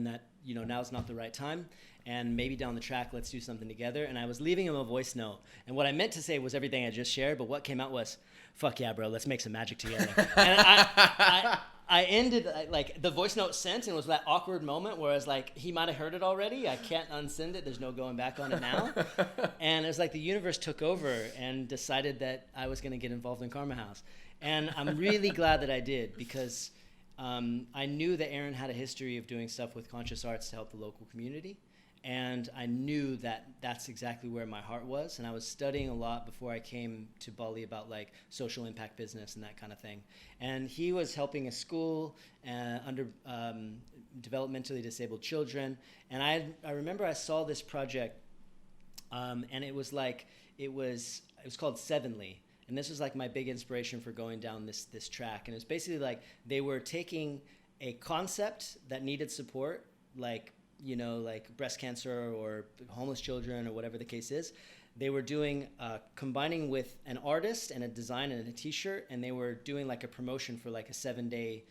that now's not the right time, and maybe down the track, let's do something together." And I was leaving him a voice note. And what I meant to say was everything I just shared, but what came out was, "Fuck yeah, bro, let's make some magic together." And I ended, like, the voice note sent, and it was that awkward moment where I was like, he might have heard it already. I can't unsend it. There's no going back on it now. And it was like the universe took over and decided that I was going to get involved in Karma House. And I'm really glad that I did, because I knew that Aaron had a history of doing stuff with conscious arts to help the local community. And I knew that that's exactly where my heart was. And I was studying a lot before I came to Bali about like social impact business and that kind of thing. And he was helping a school under developmentally disabled children. And I remember I saw this project And it was like, it was called Sevenly. And this was like my big inspiration for going down this track. And it was basically like they were taking a concept that needed support, like, you know, like breast cancer or homeless children or whatever the case is. They were doing, combining with an artist and a design and a t-shirt, and they were doing like a promotion for like a 7-day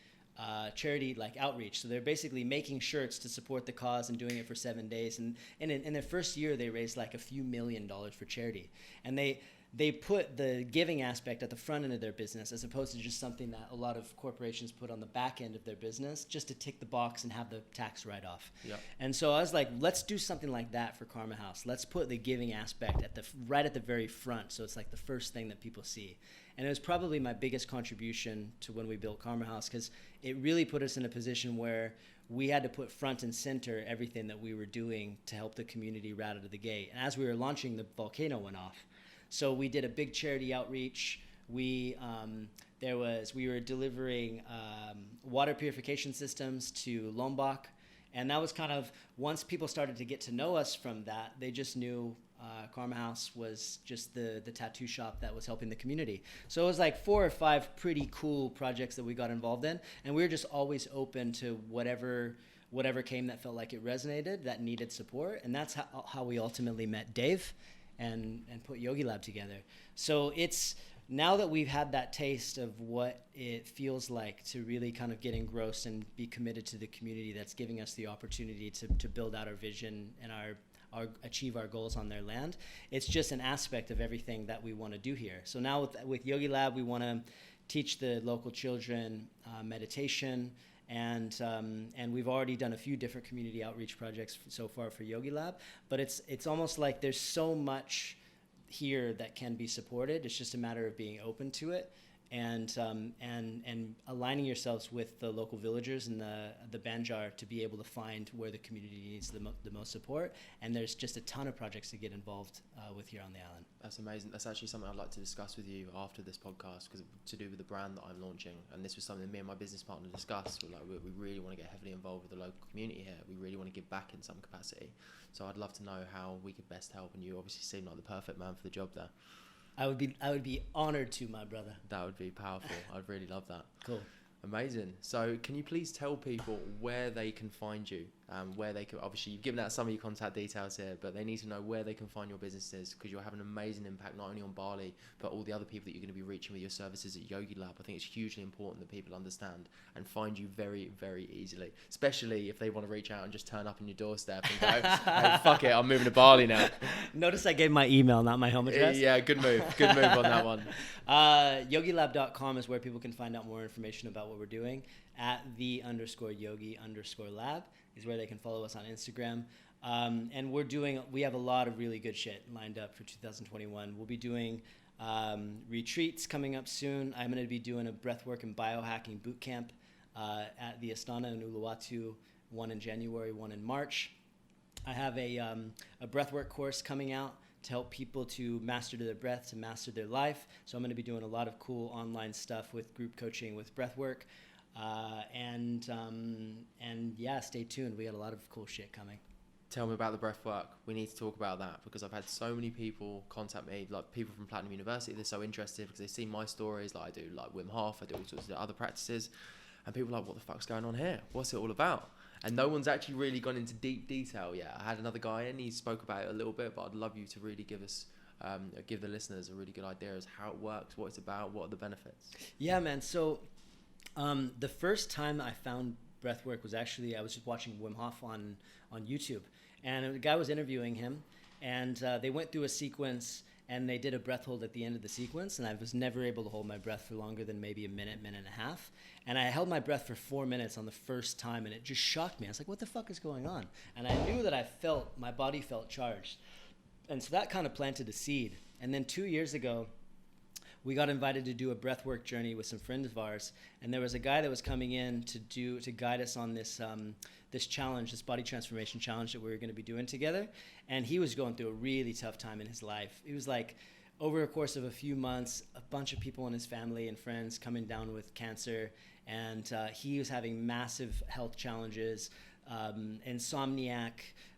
charity like outreach. So they're basically making shirts to support the cause and doing it for 7 days. And in their first year, they raised like a few $1 million for charity. And they put the giving aspect at the front end of their business, as opposed to just something that a lot of corporations put on the back end of their business just to tick the box and have the tax write-off. Yep. And so I was like, let's do something like that for Karma House. Let's put the giving aspect right at the very front, so it's like the first thing that people see. And it was probably my biggest contribution to when we built Karma House, because it really put us in a position where we had to put front and center everything that we were doing to help the community right out of the gate. And as we were launching, the volcano went off. So we did a big charity outreach. We were delivering water purification systems to Lombok, and that was kind of, once people started to get to know us from that, they just knew Karma House was just the tattoo shop that was helping the community. So it was like 4 or 5 pretty cool projects that we got involved in, and we were just always open to whatever came that felt like it resonated, that needed support, and that's how we ultimately met Dave and put YogiLab together. So it's, now that we've had that taste of what it feels like to really kind of get engrossed and be committed to the community that's giving us the opportunity to build out our vision and our achieve our goals on their land, it's just an aspect of everything that we want to do here. So now with YogiLab, we want to teach the local children meditation, and we've already done a few different community outreach projects so far for YogiLab, but it's almost like there's so much here that can be supported. It's just a matter of being open to it, and aligning yourselves with the local villagers and the Banjar to be able to find where the community needs the most support. And there's just a ton of projects to get involved with here on the island.
That's amazing. That's actually something I'd like to discuss with you after this podcast, because to do with the brand that I'm launching. And this was something me and my business partner discussed. We're like, we really want to get heavily involved with the local community here. We really want to give back in some capacity. So I'd love to know how we could best help. And you obviously seem like the perfect man for the job there.
I would be honored to, my brother.
That would be powerful. I'd really love that.
Cool.
Amazing. So can you please tell people where they can find you? Where they can, obviously you've given out some of your contact details here, but they need to know where they can find your businesses, because you'll have an amazing impact not only on Bali, but all the other people that you're going to be reaching with your services at YogiLab. I think it's hugely important that people understand and find you very, very easily, especially if they want to reach out and just turn up on your doorstep and go, hey, fuck it, I'm moving to Bali now.
Notice I gave my email, not my home address.
Yeah, good move. Good move on that one.
YogiLab.com is where people can find out more information about what we're doing. At @the_yogi_lab is where they can follow us on Instagram. And we have a lot of really good shit lined up for 2021. We'll be doing retreats coming up soon. I'm going to be doing a breathwork and biohacking boot camp at the Astana in Uluwatu, one in January, one in March. I have a breathwork course coming out to help people to master their breath, to master their life. So I'm going to be doing a lot of cool online stuff with group coaching with breathwork. And yeah, stay tuned. We got a lot of cool shit coming.
Tell me about the breath work. We need to talk about that, because I've had so many people contact me, like people from Platinum University. They're so interested because they see my stories. Like I do like Wim Hof, I do all sorts of other practices, and people are like, what the fuck's going on here? What's it all about? And no one's actually really gone into deep detail yet. I had another guy in, he spoke about it a little bit, but I'd love you to really give the listeners a really good idea as how it works, what it's about, what are the benefits.
Yeah, man. So the first time I found breathwork was actually, I was just watching Wim Hof on YouTube, and a guy was interviewing him, and they went through a sequence, and they did a breath hold at the end of the sequence, and I was never able to hold my breath for longer than maybe a minute and a half. And I held my breath for 4 minutes on the first time, and it just shocked me. I was like, what the fuck is going on? And I knew that my body felt charged. And so that kind of planted a seed. And then 2 years ago, we got invited to do a breathwork journey with some friends of ours, and there was a guy that was coming in to guide us on this challenge, this body transformation challenge that we were going to be doing together. And he was going through a really tough time in his life. It was like, over a course of a few months, a bunch of people in his family and friends coming down with cancer, and he was having massive health challenges. insomniac,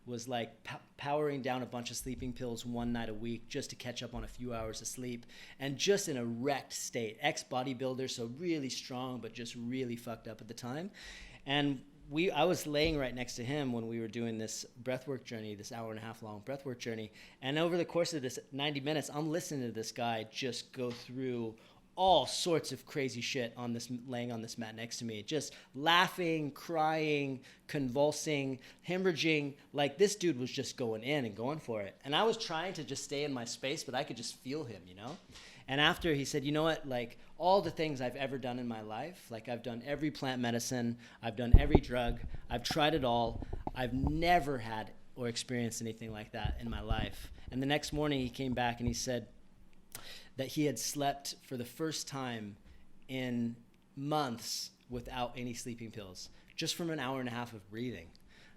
was like powering down a bunch of sleeping pills one night a week just to catch up on a few hours of sleep, and just in a wrecked state. Ex-bodybuilder, so really strong, but just really fucked up at the time. And I was laying right next to him when we were doing this breathwork journey, this hour and a half long breathwork journey. And over the course of this 90 minutes, I'm listening to this guy just go through all sorts of crazy shit on this, laying on this mat next to me, just laughing, crying, convulsing, hemorrhaging. Like, this dude was just going in and going for it. And I was trying to just stay in my space, but I could just feel him, you know? And after, he said, you know what, like, all the things I've ever done in my life, like, I've done every plant medicine, I've done every drug, I've tried it all. I've never had or experienced anything like that in my life. And the next morning he came back and he said that he had slept for the first time in months without any sleeping pills, just from an hour and a half of breathing.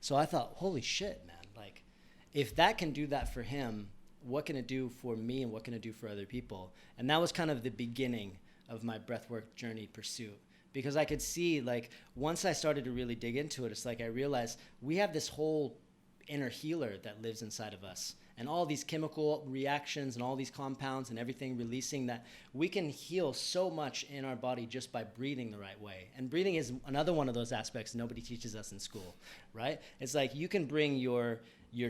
So I thought, holy shit, man, like, if that can do that for him, what can it do for me, and what can it do for other people? And that was kind of the beginning of my breathwork journey pursuit, because I could see, like, once I started to really dig into it, it's like I realized we have this whole inner healer that lives inside of us, and all these chemical reactions and all these compounds and everything releasing, that we can heal so much in our body just by breathing the right way. And breathing is another one of those aspects nobody teaches us in school, right? It's like you can bring your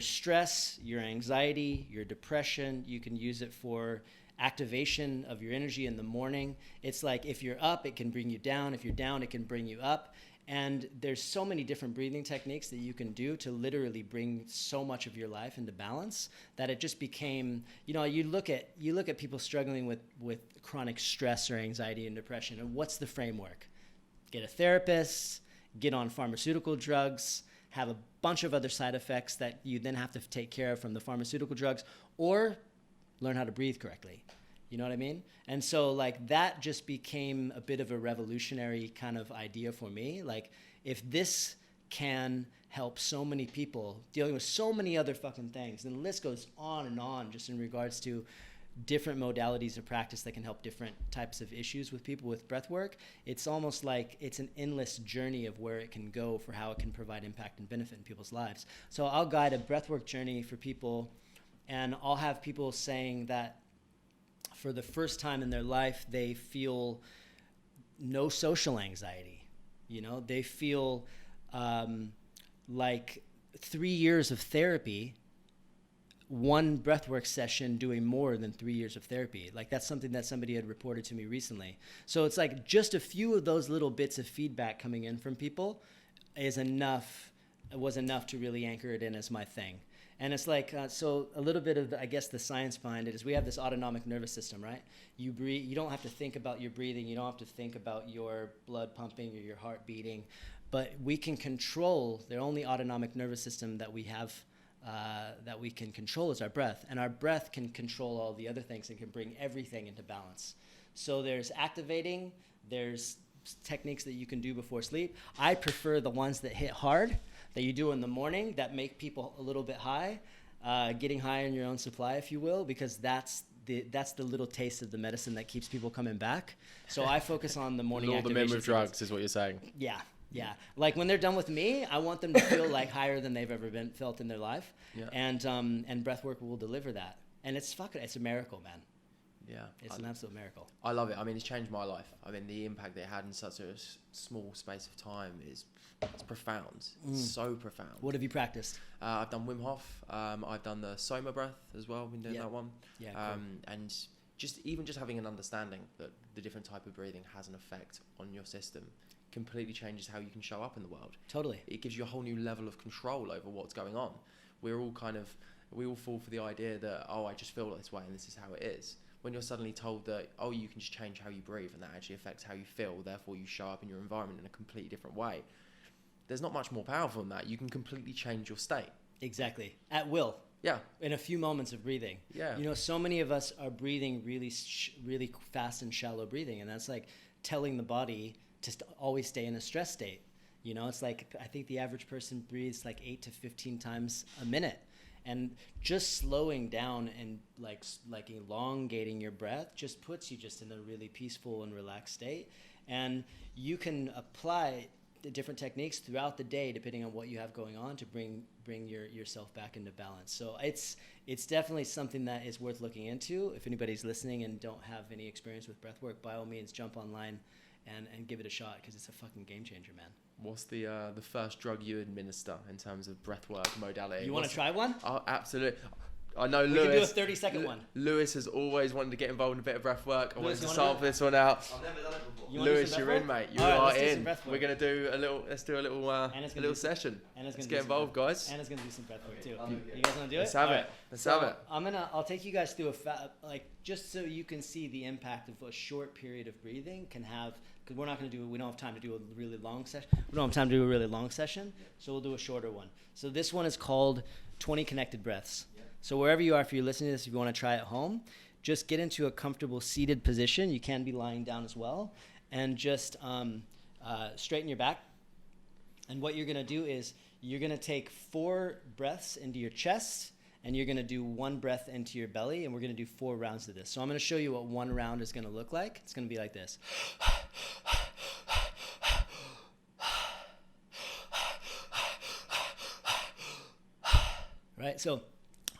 stress, your anxiety, your depression, you can use it for activation of your energy in the morning. It's like if you're up, it can bring you down. If you're down, it can bring you up. And there's so many different breathing techniques that you can do to literally bring so much of your life into balance, that it just became, you know, you look at people struggling with chronic stress or anxiety and depression, and what's the framework? Get a therapist, get on pharmaceutical drugs, have a bunch of other side effects that you then have to take care of from the pharmaceutical drugs, or learn how to breathe correctly. You know what I mean? And so, like, that just became a bit of a revolutionary kind of idea for me. Like, if this can help so many people dealing with so many other fucking things, and the list goes on and on, just in regards to different modalities of practice that can help different types of issues with people with breath work, it's almost like it's an endless journey of where it can go for how it can provide impact and benefit in people's lives. So I'll guide a breathwork journey for people, and I'll have people saying that for the first time in their life, they feel no social anxiety. You know, they feel like 3 years of therapy, one breathwork session doing more than 3 years of therapy. Like, that's something that somebody had reported to me recently. So it's like just a few of those little bits of feedback coming in from people was enough to really anchor it in as my thing. And it's like, so a little bit of, I guess, the science behind it is we have this autonomic nervous system, right? You breathe, you don't have to think about your breathing, you don't have to think about your blood pumping or your heart beating, but we can control, the only autonomic nervous system that we have that we can control is our breath. And our breath can control all the other things and can bring everything into balance. So there's activating, there's techniques that you can do before sleep. I prefer the ones that hit hard, that you do in the morning, that make people a little bit high, getting high in your own supply, if you will, because that's the little taste of the medicine that keeps people coming back. So I focus on the morning activation.
All the memory of drugs is what you're saying.
Yeah. Like, when they're done with me, I want them to feel like higher than they've ever felt in their life. Yeah. And breathwork will deliver that. And it's a miracle, man.
Yeah.
It's an absolute miracle.
I love it. I mean, it's changed my life. I mean, the impact it had in such a small space of time it's profound. It's so profound.
What have you practiced?
I've done Wim Hof. I've done the Soma breath as well. I've been doing that one.
Yeah. Cool.
And just having an understanding that the different type of breathing has an effect on your system completely changes how you can show up in the world.
Totally.
It gives you a whole new level of control over what's going on. We all fall for the idea that, oh, I just feel this way and this is how it is. When you're suddenly told that, oh, you can just change how you breathe and that actually affects how you feel, therefore you show up in your environment in a completely different way. There's not much more powerful than that. You can completely change your state.
Exactly. At will.
Yeah.
In a few moments of breathing.
Yeah.
You know, so many of us are breathing really fast and shallow breathing, and that's like telling the body to always stay in a stress state. You know, it's like, I think the average person breathes like 8 to 15 times a minute. And just slowing down and like elongating your breath just puts you just in a really peaceful and relaxed state. And you can apply different techniques throughout the day, depending on what you have going on, to bring yourself back into balance. So it's definitely something that is worth looking into. If anybody's listening and don't have any experience with breathwork, by all means, jump online and give it a shot, because it's a fucking game changer, man.
What's the first drug you administer in terms of breathwork modality?
You want to try one?
Oh, absolutely. I know
We
Lewis.
can do a 30-second one.
Lewis has always wanted to get involved in a bit of breath work. I wanted
Lewis,
to
you wanna
sample
do it?
this one out.
I've never done it before.
You wanna do
Lewis,
some
you're
breath
in,
work?
mate. You
All right,
are
let's do some
in.
breath work.
We're gonna do a little. Let's do a little session.
Anna's
Let's
gonna
get involved, guys.
Anna's gonna do some breath work too.
I'll do it.
You guys wanna do it?
Let's have
All
it.
right.
Let's
So
have it.
I'll take you guys through just so you can see the impact of a short period of breathing can have, because we don't have time to do a really long session. We don't have time to do a really long session, so we'll do a shorter one. So this one is called 20 connected breaths.
Yeah.
So wherever you are, if you're listening to this, if you want to try at home, just get into a comfortable seated position. You can be lying down as well, and just straighten your back. And what you're going to do is you're going to take 4 breaths into your chest, and you're going to do 1 breath into your belly, and we're going to do 4 rounds of this. So I'm going to show you what 1 round is going to look like. It's going to be like this. Right? So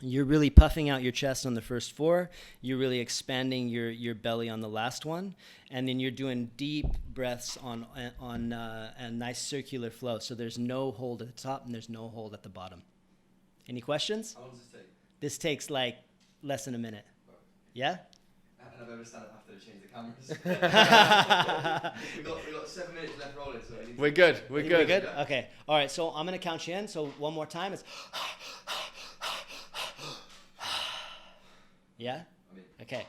you're really puffing out your chest on the first 4. You're really expanding your belly on the last one. And then you're doing deep breaths on a nice circular flow. So there's no hold at the top and there's no hold at the bottom. Any questions?
How long does this take?
This takes like less than a minute. Yeah?
And I've ever stand up after to change the cameras. we got 7 minutes left rolling, so I need to...
We're good. We're
You
good.
good? Okay. All right. So I'm going to count you in. So one more time. It's... Yeah?
I'm in.
Okay.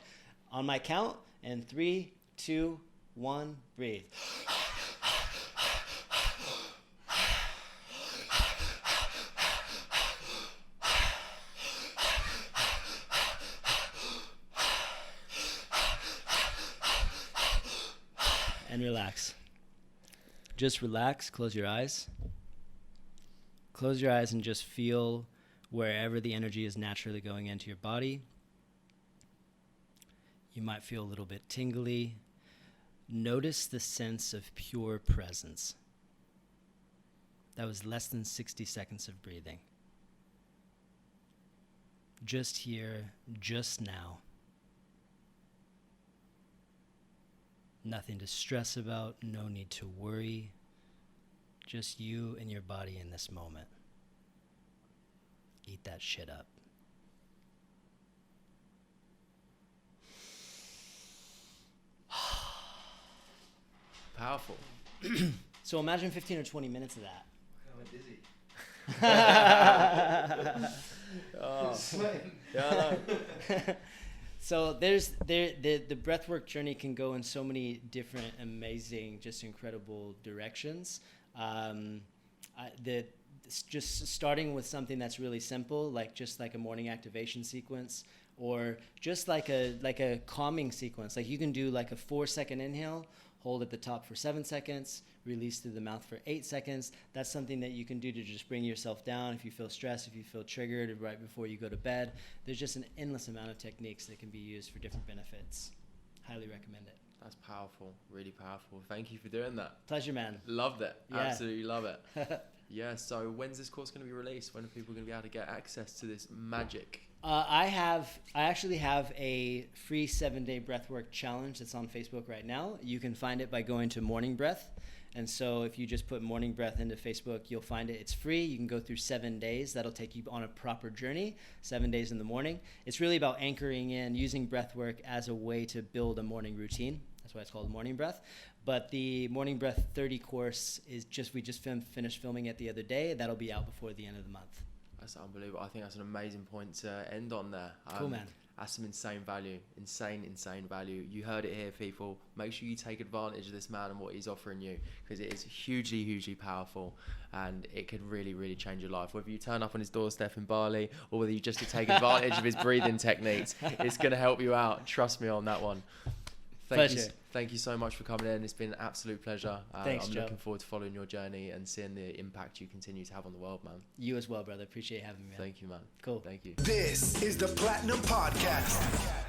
On my count, and 3, 2, 1, breathe. And relax. Just relax. Close your eyes. Close your eyes and just feel wherever the energy is naturally going into your body. You might feel a little bit tingly. Notice the sense of pure presence. That was less than 60 seconds of breathing. Just here, just now. Nothing to stress about, no need to worry. Just you and your body in this moment. Eat that shit up.
Powerful.
So imagine 15 or 20 minutes of that.
I'm dizzy.
Oh.
Sweating.
Yeah, I know.
So the breathwork journey can go in so many different, amazing, just incredible directions. Just starting with something that's really simple, just like a morning activation sequence, or just like a calming sequence. Like you can do like a 4-second inhale, hold at the top for 7 seconds, release through the mouth for 8 seconds. That's something that you can do to just bring yourself down if you feel stressed, if you feel triggered right before you go to bed. There's just an endless amount of techniques that can be used for different benefits. Highly recommend it.
That's powerful. Really powerful. Thank you for doing that.
Pleasure, man.
Loved it.
Yeah.
Absolutely love it. Yeah. So when's this course going to be released? When are people going to be able to get access to this magic?
I actually have a free 7-day breathwork challenge that's on Facebook right now. You can find it by going to Morning Breath. And so if you just put Morning Breath into Facebook, you'll find it. It's free. You can go through 7 days. That'll take you on a proper journey, 7 days in the morning. It's really about anchoring in, using breathwork as a way to build a morning routine. That's why it's called Morning Breath. But the Morning Breath 30 course is we just finished filming it the other day. That'll be out before the end of the month.
That's unbelievable. I think that's an amazing point to end on there.
Cool, man.
That's some insane value. Insane value. You heard it here, people. Make sure you take advantage of this man and what he's offering you, because it is hugely powerful, and it could really change your life. Whether you turn up on his doorstep in Bali or whether you just to take advantage of his breathing techniques, it's going to help you out. Trust me on that one. Thank you so much for coming in. It's been an absolute pleasure.
Thanks,
I'm
Joe.
looking forward to following your journey and seeing the impact you continue to have on the world, man.
You as well, brother. Appreciate having me, man.
Thank you, man.
Cool.
Thank you.
This is the Platinum Podcast.